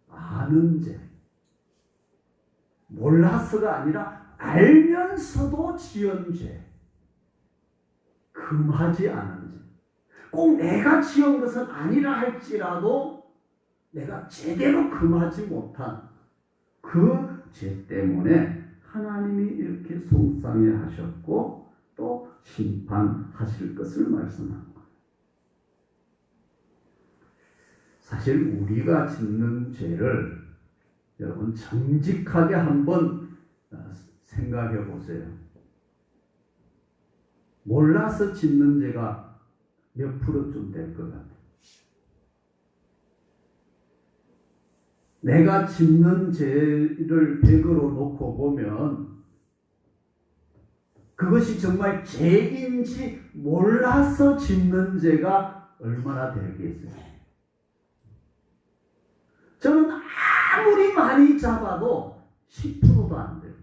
아는 죄. 몰라서가 아니라 알면서도 지은 죄. 금하지 않은 죄. 꼭 내가 지은 것은 아니라 할지라도 내가 제대로 금하지 못한 그 죄 때문에 하나님이 이렇게 속상해 하셨고 또 심판하실 것을 말씀한 거예요. 사실 우리가 짓는 죄를 여러분 정직하게 한번 생각해 보세요. 몰라서 짓는 죄가 몇 프로쯤 될 것 같아요. 내가 짓는 죄를 100으로 놓고 보면 그것이 정말 죄인지 몰라서 짓는 죄가 얼마나 되겠어요. 저는 아무리 많이 잡아도 10%도 안 돼요.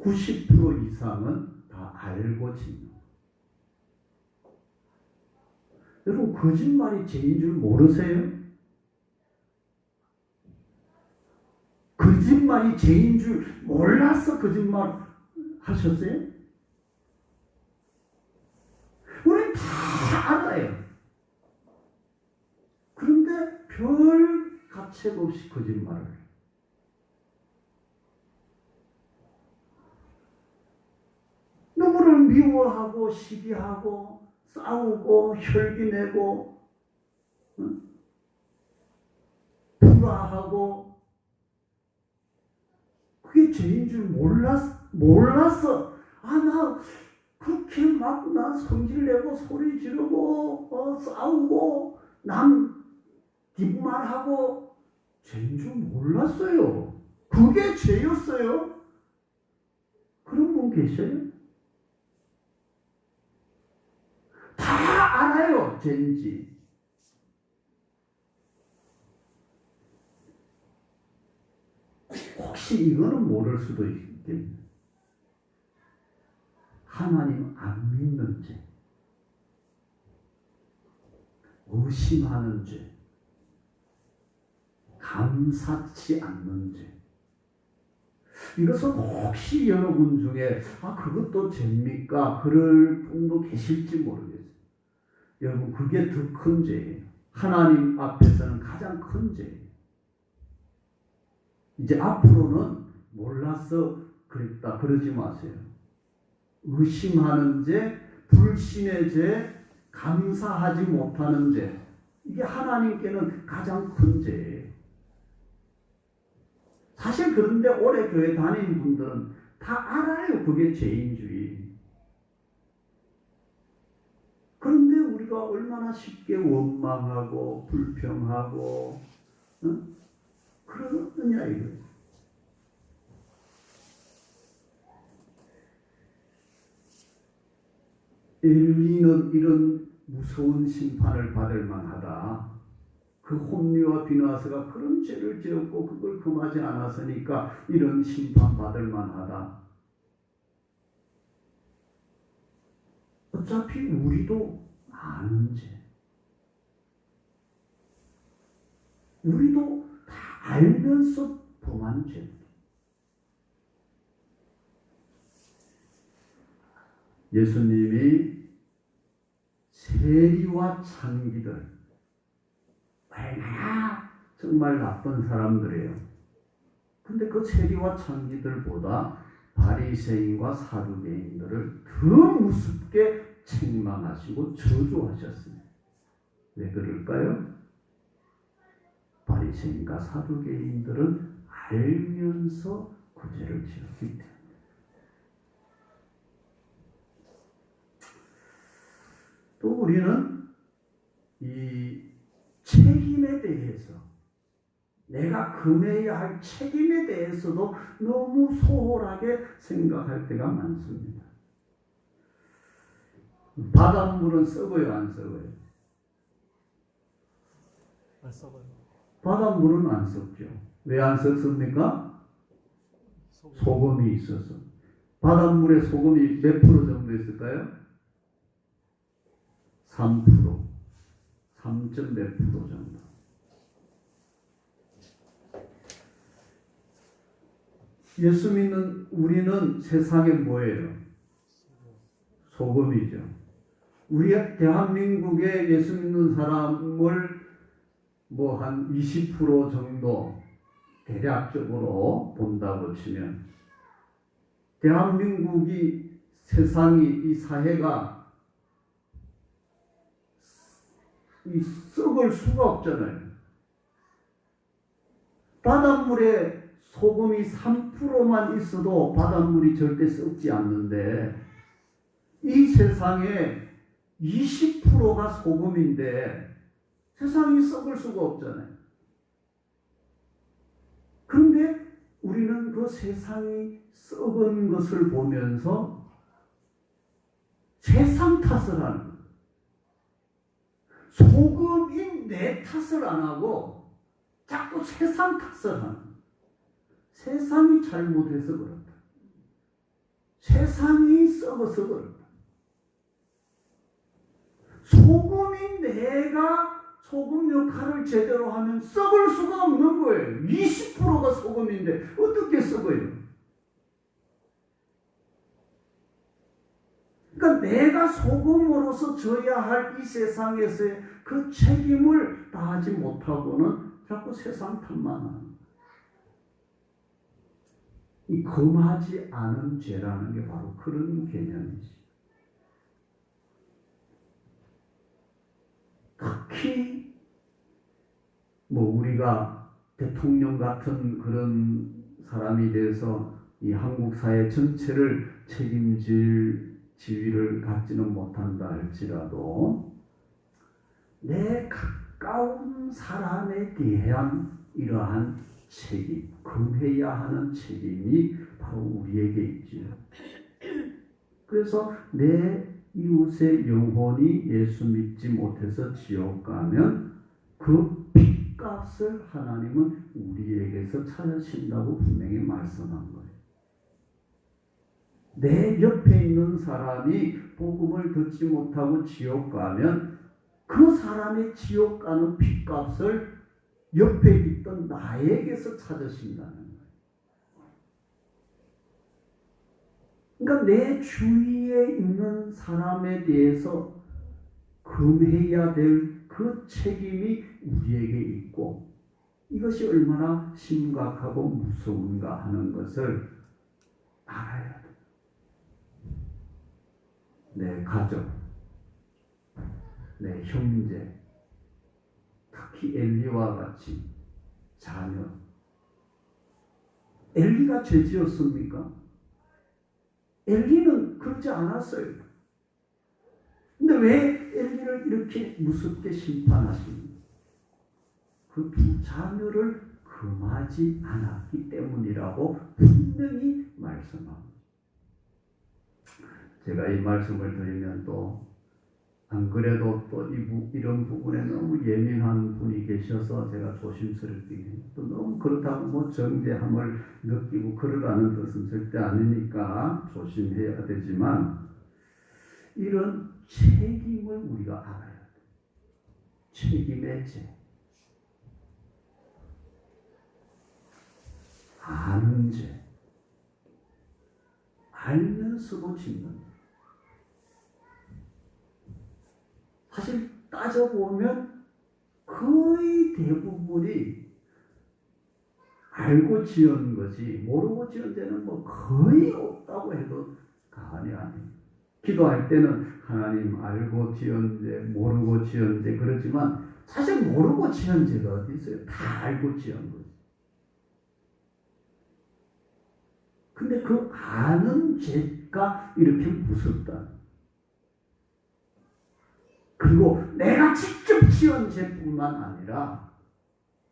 90% 이상은 다 알고 짓는 거예요. 여러분 거짓말이 죄인 줄 모르세요? 거짓말이 죄인 줄 몰라서 거짓말 하셨어요? 우리는 다 알아요. 그런데 별 가책 없이 거짓말을 해요. 누구를 미워하고 시기하고 싸우고 혈기내고 불화하고 그게 죄인 줄 몰랐어. 나 그렇게 막 나 성질내고 소리 지르고 싸우고 남 뒷말하고 죄인 줄 몰랐어요. 그게 죄였어요. 그런 분 계셔요? 다 알아요. 죄인지. 혹시 이거는 모를 수도 있겠네. 하나님 안 믿는 죄, 의심하는 죄, 감사치 않는 죄. 이것은 혹시 여러분 중에 그것도 죄입니까? 그럴 분도 계실지 모르겠어요. 여러분 그게 더 큰 죄예요. 하나님 앞에서는 가장 큰 죄예요. 이제 앞으로는 몰라서 그랬다 그러지 마세요. 의심하는 죄, 불신의 죄, 감사하지 못하는 죄, 이게 하나님께는 가장 큰 죄예요. 사실 그런데 오래 교회 다니는 분들은 다 알아요. 그게 죄인주의. 그런데 우리가 얼마나 쉽게 원망하고 불평하고 그러느냐 이거예요. 엘리는 이런 무서운 심판을 받을 만하다. 그 홈리와 비나스가 그런 죄를 지었고 그걸 금하지 않았으니까 이런 심판 받을 만하다. 어차피 우리도 아는 죄. 우리도 다 알면서 범한 죄. 예수님이 세리와 창기들 얼마나 정말 나쁜 사람들이에요. 근데 그 세리와 창기들보다 바리새인과 사두개인들을 더 무섭게 책망하시고 저주하셨습니다. 왜 그럴까요? 바리새인과 사두개인들은 알면서 구제를 지었기 때문에. 또 우리는 이 책임에 대해서, 내가 금해야 할 책임에 대해서도 너무 소홀하게 생각할 때가 많습니다. 바닷물은 썩어요, 안 썩어요? 안 썩어요. 바닷물은 안 썩죠. 왜 안 썩습니까? 소금이 있어서. 바닷물에 소금이 몇 프로 정도 있을까요? 3%, 3점 몇 프로 정도. 예수 믿는 우리는 세상에 뭐예요? 소금이죠. 우리 대한민국에 예수 믿는 사람을 뭐 한 20% 정도 대략적으로 본다고 치면, 대한민국이, 세상이, 이 사회가 썩을 수가 없잖아요. 바닷물에 소금이 3%만 있어도 바닷물이 절대 썩지 않는데, 이 세상에 20%가 소금인데 세상이 썩을 수가 없잖아요. 그런데 우리는 그 세상이 썩은 것을 보면서 세상 탓을 하는 거예요. 소금인 내 탓을 안 하고 자꾸 세상 탓을 하는 거예요. 세상이 잘못해서 그렇다. 세상이 썩어서 그렇다. 소금인 내가 소금 역할을 제대로 하면 썩을 수가 없는 거예요. 20%가 소금인데 어떻게 썩어요? 그러니까 내가 소금으로서 져야 할 이 세상에서의 그 책임을 다하지 못하고는 자꾸 세상 탓만 하는 거예요. 이 금하지 않은 죄라는 게 바로 그런 개념이지. 특히 뭐 우리가 대통령 같은 그런 사람이 돼서 이 한국 사회 전체를 책임질 지위를 갖지는 못한다 할지라도 내 가까운 사람에 대한 이러한 책임, 금해야 하는 책임이 바로 우리에게 있지요. 그래서 내 이웃의 영혼이 예수 믿지 못해서 지옥 가면 그 핏값을 하나님은 우리에게서 찾으신다고 분명히 말씀한 거예요. 내 옆에 있는 사람이 복음을 듣지 못하고 지옥 가면 그 사람의 지옥 가는 핏값을 옆에 있던 나에게서 찾으신다는 거예요. 그러니까 내 주위에 있는 사람에 대해서 금해야 될 그 책임이 우리에게 있고, 이것이 얼마나 심각하고 무서운가 하는 것을 알아야 돼. 내 가족, 내 형제, 특히 엘리와 같이 자녀. 엘리가 죄 지었습니까? 엘리는 그러지 않았어요. 근데 왜 엘리를 이렇게 무섭게 심판하십니까? 그 두 자녀를 금하지 않았기 때문이라고 분명히 말씀합니다. 제가 이 말씀을 드리면 또 안 그래도 또 이런 부분에 너무 예민한 분이 계셔서 제가 조심스럽게 해요. 또 너무 그렇다고 뭐 정죄함을 느끼고 그러라는 것은 절대 아니니까 조심해야 되지만, 이런 책임을 우리가 알아야 돼요. 책임의 죄. 아는 죄. 알면서도 짓는 죄. 사실 따져보면 거의 대부분이 알고 지은 것이, 모르고 지은 죄는 뭐 거의 없다고 해도 과언이 아니에요. 기도할 때는 하나님 알고 지은 죄, 모르고 지은 죄 그러지만 사실 모르고 지은 죄가 어디 있어요? 다 알고 지은 거지. 근데 그 아는 죄가 이렇게 무섭다. 그리고 내가 직접 지은 죄뿐만 아니라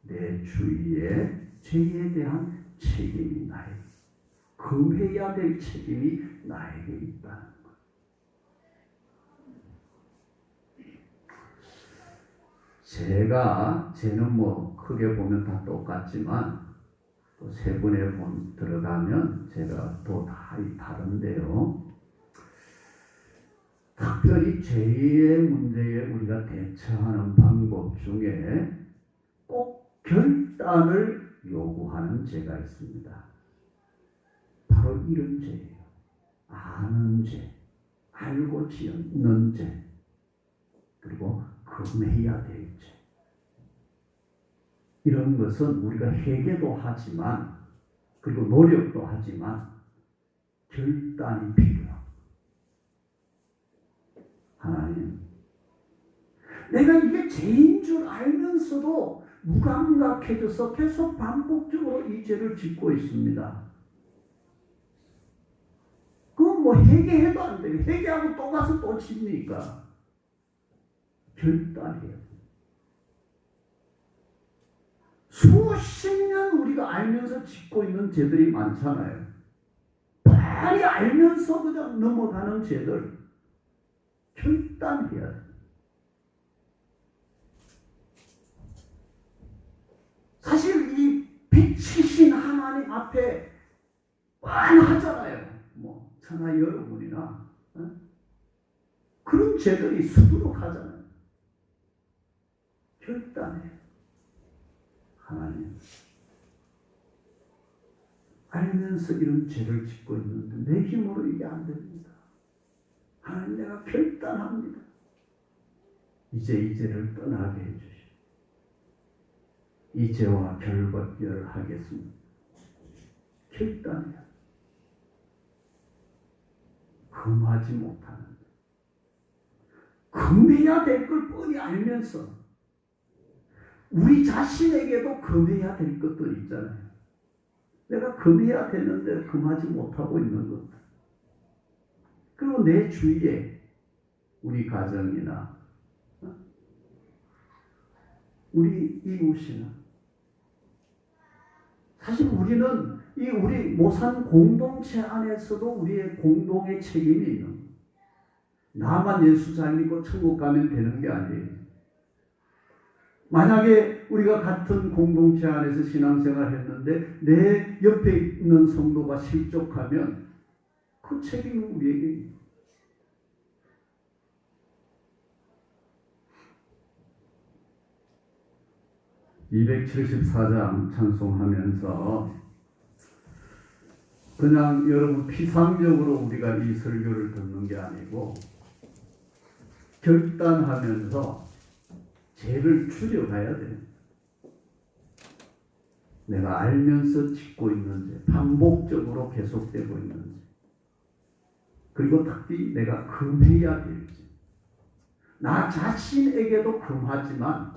내 주위의 죄에 대한 책임이 나에게, 금해야 될 책임이 나에게 있다는 것. 죄는 뭐 크게 보면 다 똑같지만 또 세분에 들어가면 죄가 또 다 다른데요. 특별히 죄의 문제에 우리가 대처하는 방법 중에 꼭 결단을 요구하는 죄가 있습니다. 바로 이런 죄예요. 아는 죄, 알고 지은 죄, 그리고 금해야 될 죄. 이런 것은 우리가 회개도 하지만, 그리고 노력도 하지만 결단이 필요합니다. 하나님, 내가 이게 죄인 줄 알면서도 무감각해져서 계속 반복적으로 이 죄를 짓고 있습니다. 그건 뭐 회개해도 안 돼요. 회개하고 또 가서 또 짓니까. 결단해요. 수십 년 우리가 알면서 짓고 있는 죄들이 많잖아요. 빨리 알면서 그냥 넘어가는 죄들. 결단해야 돼. 사실 이 빛이신 하나님 앞에 뻔하잖아요. 뭐 저나 여러분이나 그런 죄들이 수두룩하잖아요. 결단해. 하나님, 알면서 이런 죄를 짓고 있는데 내 힘으로 이게 안 됩니다. 하나님, 내가 결단합니다. 이제 이 죄를 떠나게 해주시오. 이 죄와 결별하겠습니다. 결단해야 금하지 못하는, 금해야 될 걸 뻔히 알면서 우리 자신에게도 금해야 될 것들 있잖아요. 내가 금해야 되는데 금하지 못하고 있는 것. 그리고 내 주위에 우리 가정이나 우리 이웃이나, 사실 우리는 이 우리 모산 공동체 안에서도 우리의 공동의 책임이 있는 거예요. 나만 예수 잘 믿고 천국 가면 되는 게 아니에요. 만약에 우리가 같은 공동체 안에서 신앙생활 했는데 내 옆에 있는 성도가 실족하면 그 책임은 우리에게 있어요. 274장 찬송하면서 그냥 여러분 피상적으로 우리가 이 설교를 듣는 게 아니고 결단하면서 죄를 추려가야 돼요. 내가 알면서 짓고 있는 죄, 반복적으로 계속되고 있는 죄, 그리고 특히 내가 금해야 될 죄. 나 자신에게도 금하지만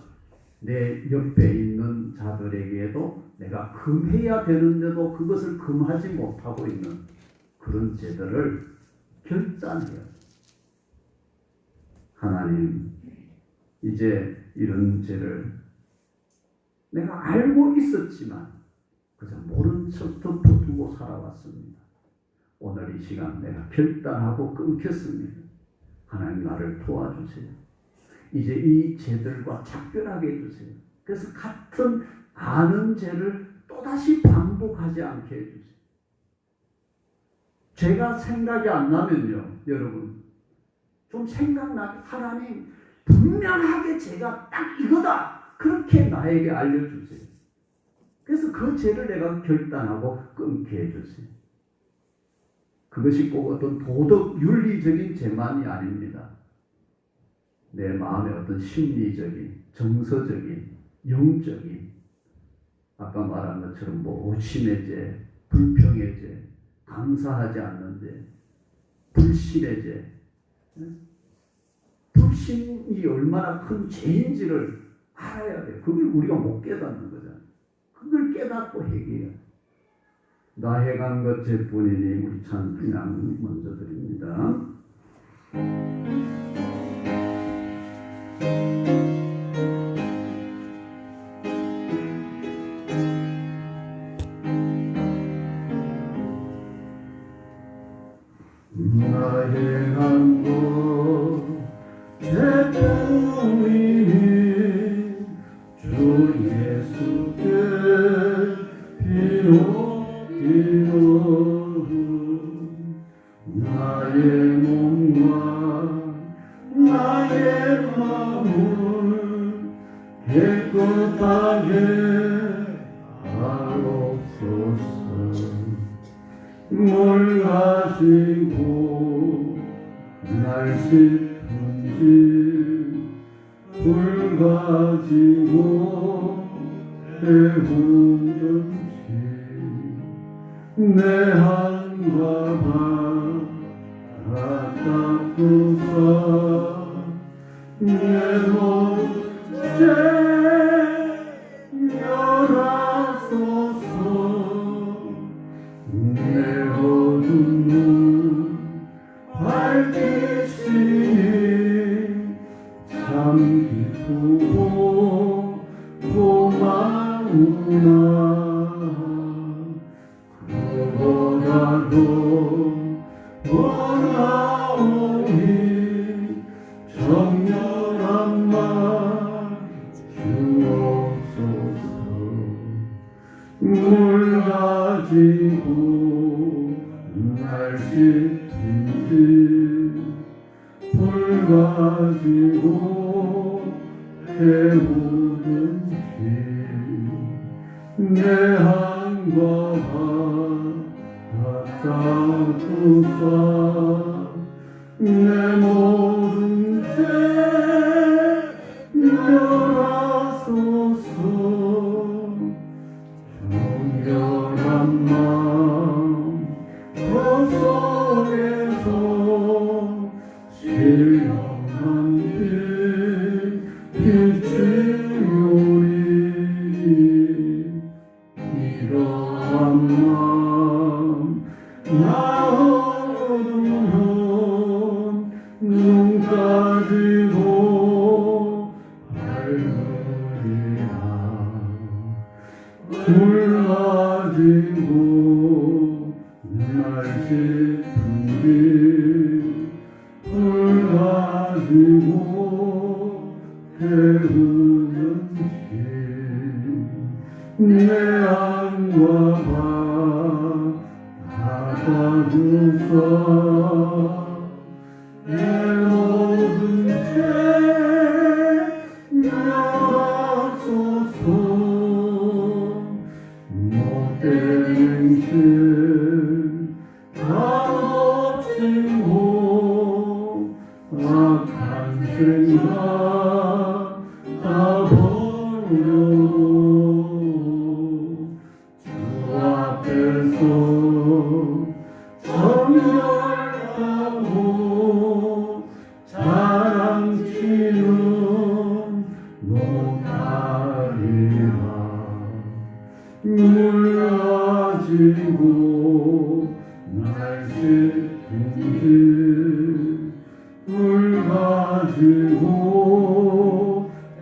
내 옆에 있는 자들에게도 내가 금해야 되는데도 그것을 금하지 못하고 있는 그런 죄들을 결단해요. 하나님, 이제 이런 죄를 내가 알고 있었지만 그저 모른 척 덮어두고 살아왔습니다. 오늘 이 시간 내가 결단하고 끊겠습니다. 하나님, 나를 도와주세요. 이제 이 죄들과 작별하게 해주세요. 그래서 같은 아는 죄를 또다시 반복하지 않게 해주세요. 죄가 생각이 안 나면요, 여러분 좀 생각나게, 하나님 분명하게 죄가 딱 이거다, 그렇게 나에게 알려주세요. 그래서 그 죄를 내가 결단하고 끊게 해주세요. 그것이 꼭 어떤 도덕 윤리적인 죄만이 아닙니다. 내 마음의 어떤 심리적인, 정서적인, 영적인, 아까 말한 것처럼 뭐 오심의 죄, 불평의 죄, 감사하지 않는 죄, 불신의 죄, 육신이 얼마나 큰 죄인지를 알아야 돼요. 그걸 우리가 못 깨닫는 거잖아요. 그걸 깨닫고 회개해요. 나 해간 것 죄뿐이니 우리 찬양 먼저 드립니다. 나의 한국 죄뿐이니 주 예수께 비옵기도 나의 몸과 나의 마음을 깨끗하게 하옵소서. 뭘 가지고 날 씻은지 불 가지고 배우는지 내 한과 바라따구사 내 모든 열하소서. 내 어두운 눈 밝히시니 참 기쁘고 고마우나 그보다도 원하오니 정렬한 말 주옵소서. 물 가지고 날 씻은지 불 가지고 태우는지 내 한과 바라따구사 내 모든 죄 멸하소서. 정결한 마음 속에서 신령한 빛 비추오리. 이러한 마음 나 얻으면 눈 가지고 밝으리라. 물 가지고 날 씻은지 불 가지고 태우는지 내 안과 바라따구사 내 모든 죄 멸하소서. 못된 행실 다 엎치고 악한 생각 다 버려 주 앞에서 정결하고 자랑치는 못하리라. 물 가지고 날 씻은지 불 가지고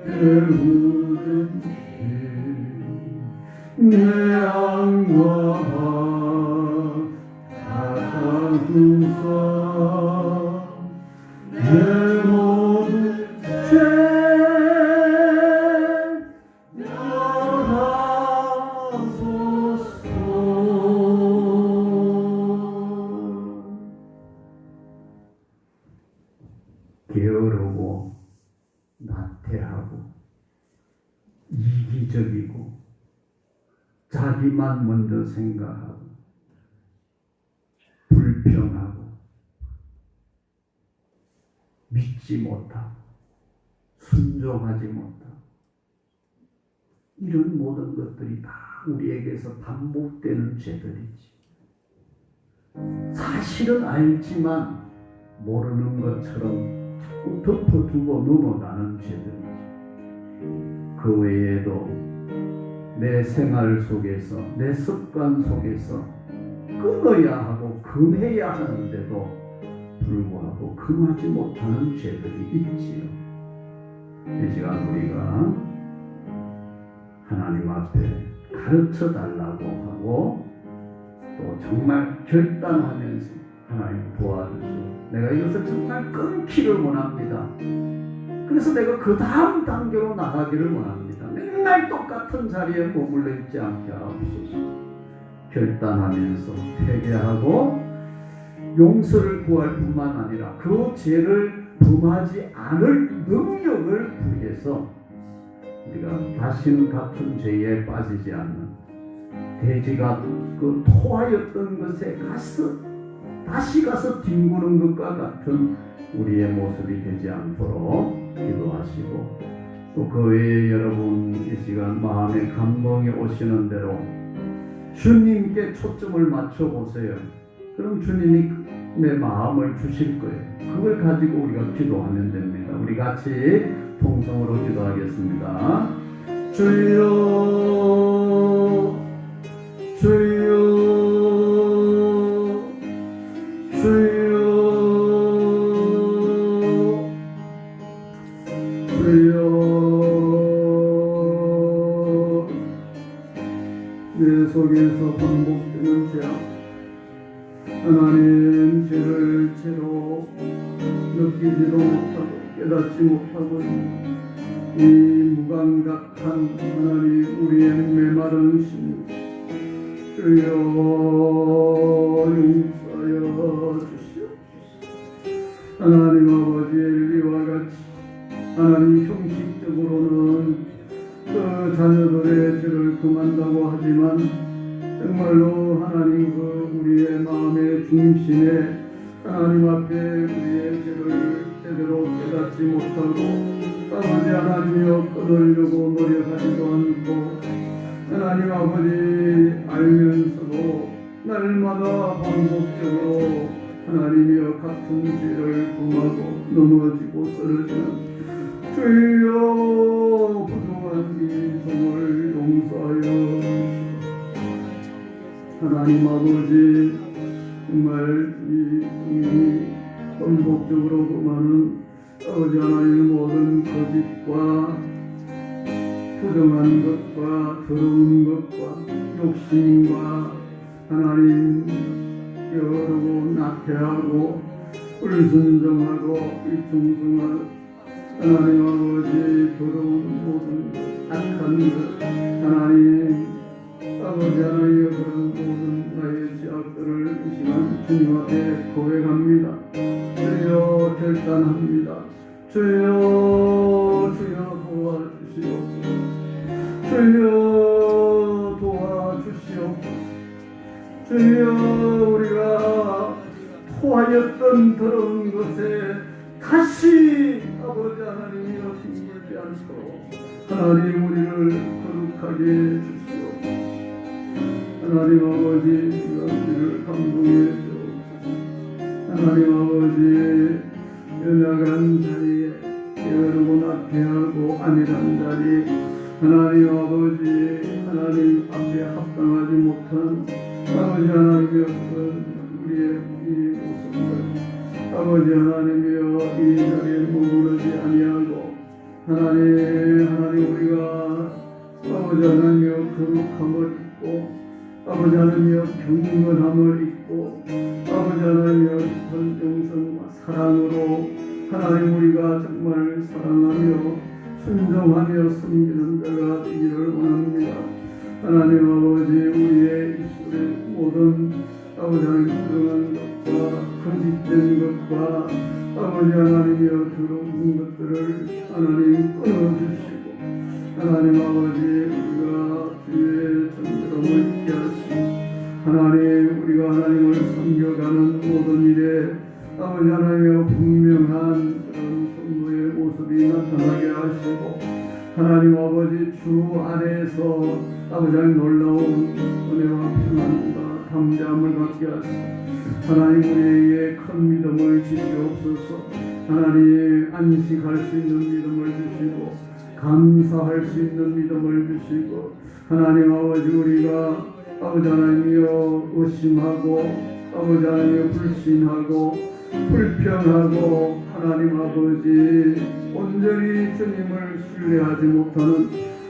태우는지 내 안과 바라따구사 내 모든 죄 게으르고 나태하고 이기적이고 자기만 먼저 생각하고 불평하고 믿지 못하고 순종하지 못하고 이런 모든 것들이 다 우리에게서 반복되는 죄들이지. 사실은 알지만 모르는 것처럼 덮어두고 넘어가는 죄들이지. 그 외에도 내 생활 속에서, 내 습관 속에서 끊어야 하고 금해야 하는데도 불구하고 금하지 못하는 죄들이 있지요. 이 시간 우리가 하나님 앞에 가르쳐 달라고 하고 또 정말 결단하면서 하나님 도와주시고 내가 이것을 정말 끊기를 원합니다. 그래서 내가 그 다음 단계로 나가기를 원합니다. 맨날 똑같은 자리에 머물러 있지 않게 하옵소서. 결단하면서 회개하고 용서를 구할 뿐만 아니라 그 죄를 범하지 않을 능력을 부여해서 우리가 다시는 같은 죄에 빠지지 않는 돼지가 그 토하였던 것에 다시 가서 뒹구는 것과 같은 우리의 모습이 되지 않도록 기도하시고 또 그 외에 여러분 이 시간 마음의 감동이 오시는 대로 주님께 초점을 맞춰 보세요. 그럼 주님이 내 마음을 주실 거예요. 그걸 가지고 우리가 기도하면 됩니다. 우리 같이 통성으로 기도하겠습니다. 주여 주여 주여 주여 내 속에서 반복되는 죄악 하나님 죄를 죄로 느끼지도 못하고 깨닫지 못하고 이 무감각한 하나님 우리의 메마른 심 주여 용서하여 주시옵소서. 하나님 아버지 엘리와 같이 하나님 형식적으로는 그 자녀들의 죄를 금한다고 하지만 정말로 하나님 그 우리의 마음의 중심에 하나님 앞에 우리의 죄를 제대로 깨닫지 못하고 아버지 하나님이여 끊으려고 노력하지도 않고 하나님 아버지 알면서도 날마다 반복적으로 하나님이여 같은 죄를 범하고 넘어지고 쓰러지는 주여 부족한 이 성을 용서하여 하나님 아버지 정말 이 성이 반복적으로 범하는 아버지 하나님의 모든 거짓과 부정한 것과 더러운 것과 욕심과 하나님 게으르고 나태하고 불순종하고 불충성하고 하나님 아버지 더러운 모든 악한 것 하나님 아버지 하나님의 그런 모든 나의 죄악들을 이 시간 주님 앞에 고백합니다. 주여 결단합니다. 주여 도와주시옵소서. 주여 도와주시옵소서. 주여 우리가 토하였던 더러운 것에 다시 아버지 하나님이여 힘들지 않도록 하나님 우리를 거룩하게 해주시옵소서. 하나님 아버지 우리를 감동해 주옵소서. 하나님 아버지 연약한 자리에 게으르고 나태하고 안일한 자리 하나님 아버지 하나님 앞에 합당하지 못한 아버지 하나님의 우리의 이 모습을 아버지 하나님이여 이 자리에 머무르지 아니하고 하나님 우리가 아버지 하나님이여 거룩함을 입고 아버지 하나님이여 경건함을 입고 아버지 하나님이여 선정성과 사랑으로 하나님 우리가 정말 사랑하며 순종하며 섬기는 자가 되기를 원합니다. 하나님 아버지 우리의 입술의 모든 아버지 하나님 부정한 것과 거짓된 것과 아버지 하나님이여 더러운 것들을 하나님 끊어주시고 하나님 아버지 우리가 주의 정결함을 있게 하시고 하나님 우리가 하나님을 섬겨가는 모든 일에 아버지 하나님의 분명한 그런 성도의 모습이 나타나게 하시고 하나님 아버지 주 안에서 아버지 하나님 놀라운 은혜와 평안과 담대함을 갖게 하시고 하나님 우리에게 큰 믿음을 주시옵소서. 하나님 안식할 수 있는 믿음을 주시고 감사할 수 있는 믿음을 주시고 하나님 아버지 우리가 아버지 하나님이여 의심하고 아버지 하나님이여 불신하고 불평하고 하나님 아버지 온전히 주님을 신뢰하지 못하는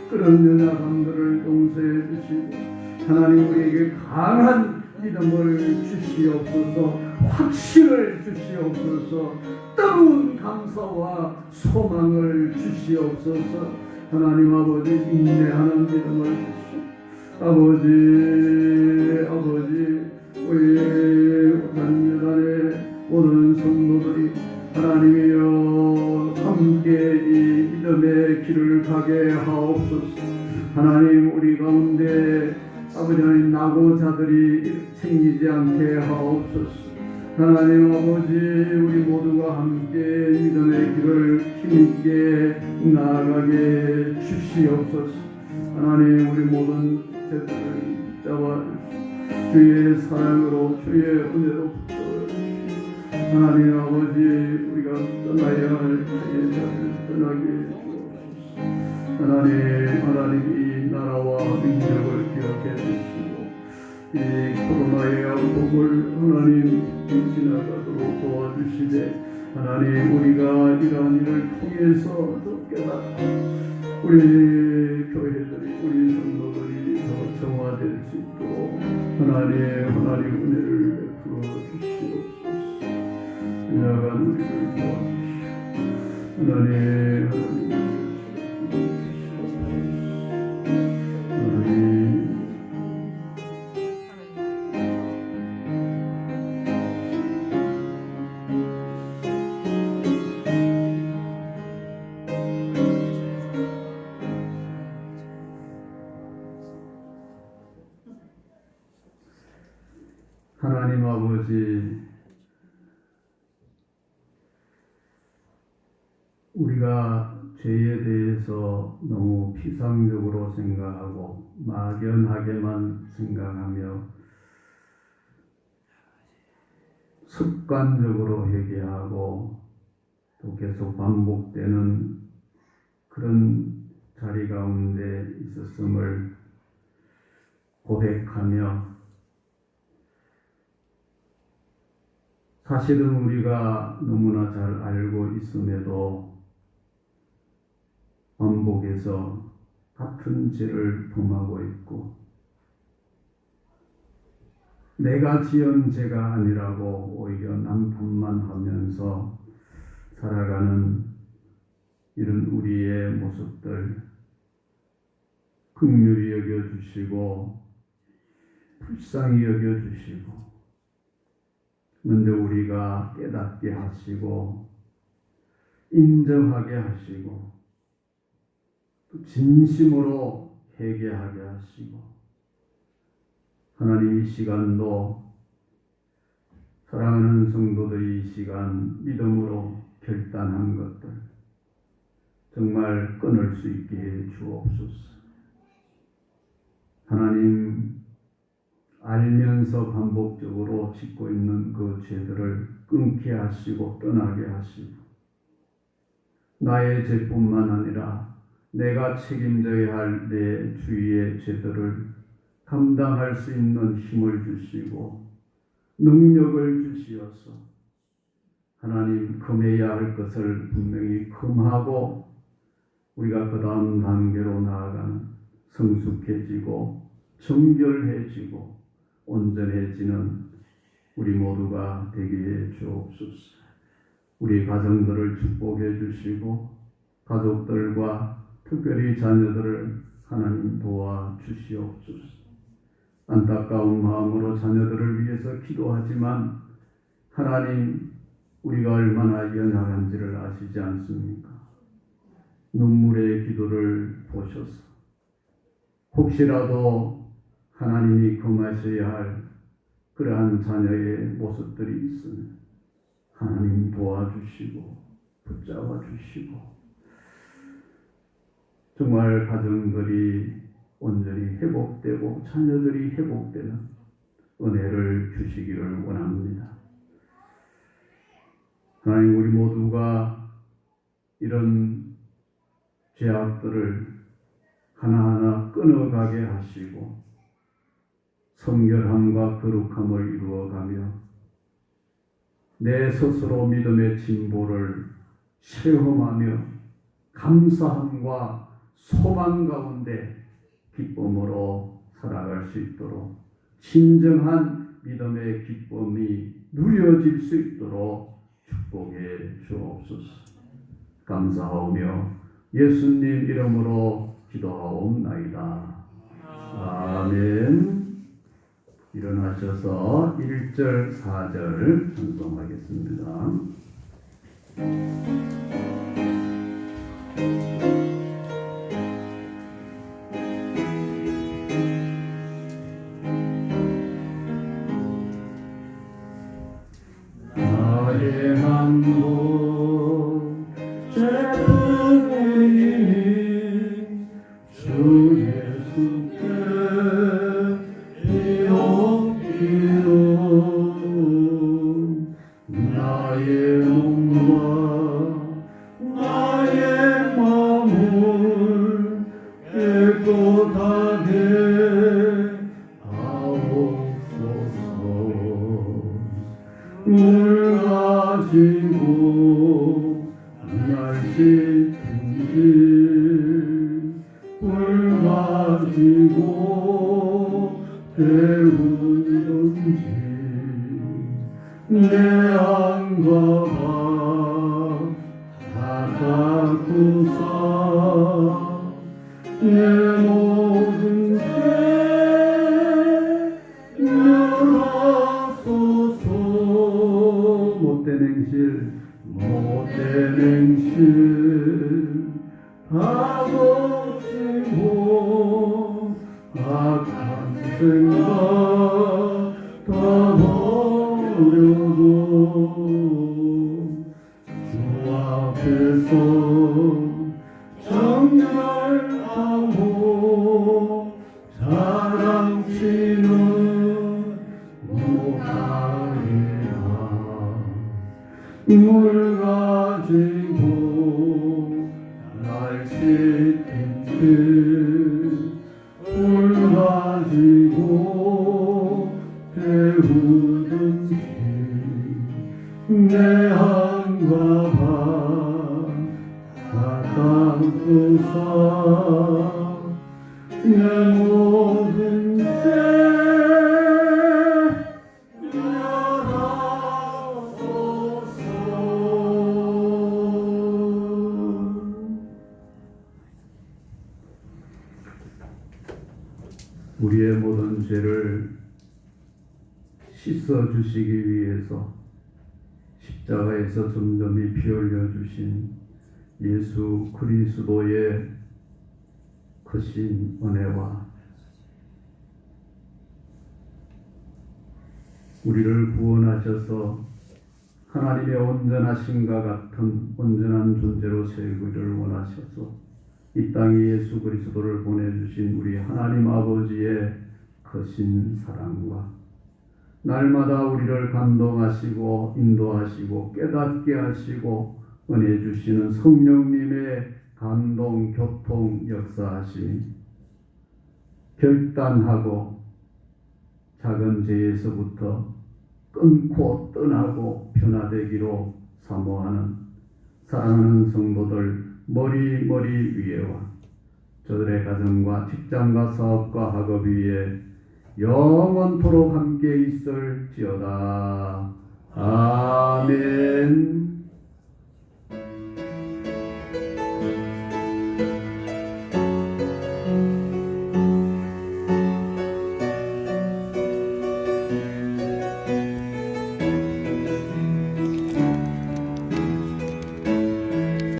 그런 연약함들을 용서해 주시고 하나님 우리에게 강한 믿음을 주시옵소서. 확신을 주시옵소서. 뜨거운 감사와 소망을 주시옵소서. 하나님 아버지 인내하는 믿음을 주시옵소서. 아버지 우리 단여단의 모든 성도들이 하나님이여 함께 이 믿음의 길을 가게 하옵소서. 하나님 우리 가운데 아버지 하나님 낙오자들이 생기지 않게 하옵소서. 하나님 아버지 우리 모두가 함께 믿음의 길을 힘있게 나아가게 주시옵소서. 하나님 우리 모든 죄들을 잡아 주의 사랑으로 주의 은혜로 붙들어 하나님 아버지 우리가 떠나야 할 주의 자리를 떠나게 주옵소서. 하나님 이 나라와 민족을 기억해 주시고 이 코로나의 악복을 하나님 지나가도록 도와주시되 하나님 우리가 이러한 일을 통해서 더 깨닫고 우리 교회들이 우리 성도들이 더 정화될 수 있도록 하나님 은혜를 베풀어 주시옵소서. 나아간 우리를 도와주시오. 하나님 하나님 아버지 우리가 죄에 대해서 너무 피상적으로 생각하고 막연하게만 생각하며 습관적으로 회개하고 또 계속 반복되는 그런 자리 가운데 있었음을 고백하며 사실은 우리가 너무나 잘 알고 있음에도 반복해서 같은 죄를 범하고 있고 내가 지은 죄가 아니라고 오히려 남탓만 하면서 살아가는 이런 우리의 모습들 긍휼히 여겨주시고 불쌍히 여겨주시고 근데 우리가 깨닫게 하시고 인정하게 하시고 또 진심으로 회개하게 하시고 하나님 이 시간도 사랑하는 성도들이 이 시간 믿음으로 결단한 것들 정말 끊을 수 있게 해 주옵소서. 하나님 알면서 반복적으로 짓고 있는 그 죄들을 끊게 하시고 떠나게 하시고 나의 죄뿐만 아니라 내가 책임져야 할 내 주위의 죄들을 감당할 수 있는 힘을 주시고 능력을 주시어서 하나님 금해야 할 것을 분명히 금하고 우리가 그 다음 단계로 나아가는 성숙해지고 정결해지고 온전해지는 우리 모두가 되게 해 주옵소서. 우리 가정들을 축복해 주시고 가족들과 특별히 자녀들을 하나님 도와 주시옵소서. 안타까운 마음으로 자녀들을 위해서 기도하지만 하나님 우리가 얼마나 연약한지를 아시지 않습니까? 눈물의 기도를 보셔서 혹시라도 하나님이 금하셔야 할 그러한 자녀의 모습들이 있으면 하나님 도와주시고 붙잡아 주시고 정말 가정들이 온전히 회복되고 자녀들이 회복되는 은혜를 주시기를 원합니다. 하나님, 우리 모두가 이런 죄악들을 하나하나 끊어가게 하시고 성결함과 거룩함을 이루어가며 내 스스로 믿음의 진보를 체험하며 감사함과 소망 가운데 기쁨으로 살아갈 수 있도록 진정한 믿음의 기쁨이 누려질 수 있도록 축복해 주옵소서. 감사하오며 예수님 이름으로 기도하옵나이다. 아멘. 일어나셔서 1절 4절 찬송하겠습니다. 나의 만복 죄뿐이니 주 예수께 비옵기로 나의 몸과 나의 마음을 깨끗하게 하옵소서. 물 가지고 날씨든지 물 가지고 배우든지 내 안과 다 닦고사 내 모든 죄 멸하소서. 못된 행실 다 고치고 악한 생각 다 버려도 주 앞에서 정결하고 자랑치는 못하리라. 물 가지고 날씨든지 물 가지고 배우든지 내 한과 다 닦으사 내 모든 죄 우리의 모든 죄를 씻어 주시기 위해서 십자가에서 점점이 피 흘려 주신 예수 그리스도의 크신 은혜와 우리를 구원하셔서 하나님의 온전하심과 같은 온전한 존재로 세우기를 원하셔서 이 땅에 예수 그리스도를 보내주신 우리 하나님 아버지의 크신 사랑과 날마다 우리를 감동하시고 인도하시고 깨닫게 하시고 은혜 주시는 성령님의 감동, 교통, 역사하심이 결단하고 작은 죄에서부터 끊고 떠나고 변화되기로 사모하는 사랑하는 성도들 머리 위에와 저들의 가정과 직장과 사업과 학업 위에 영원토록 함께 있을지어다. 아멘.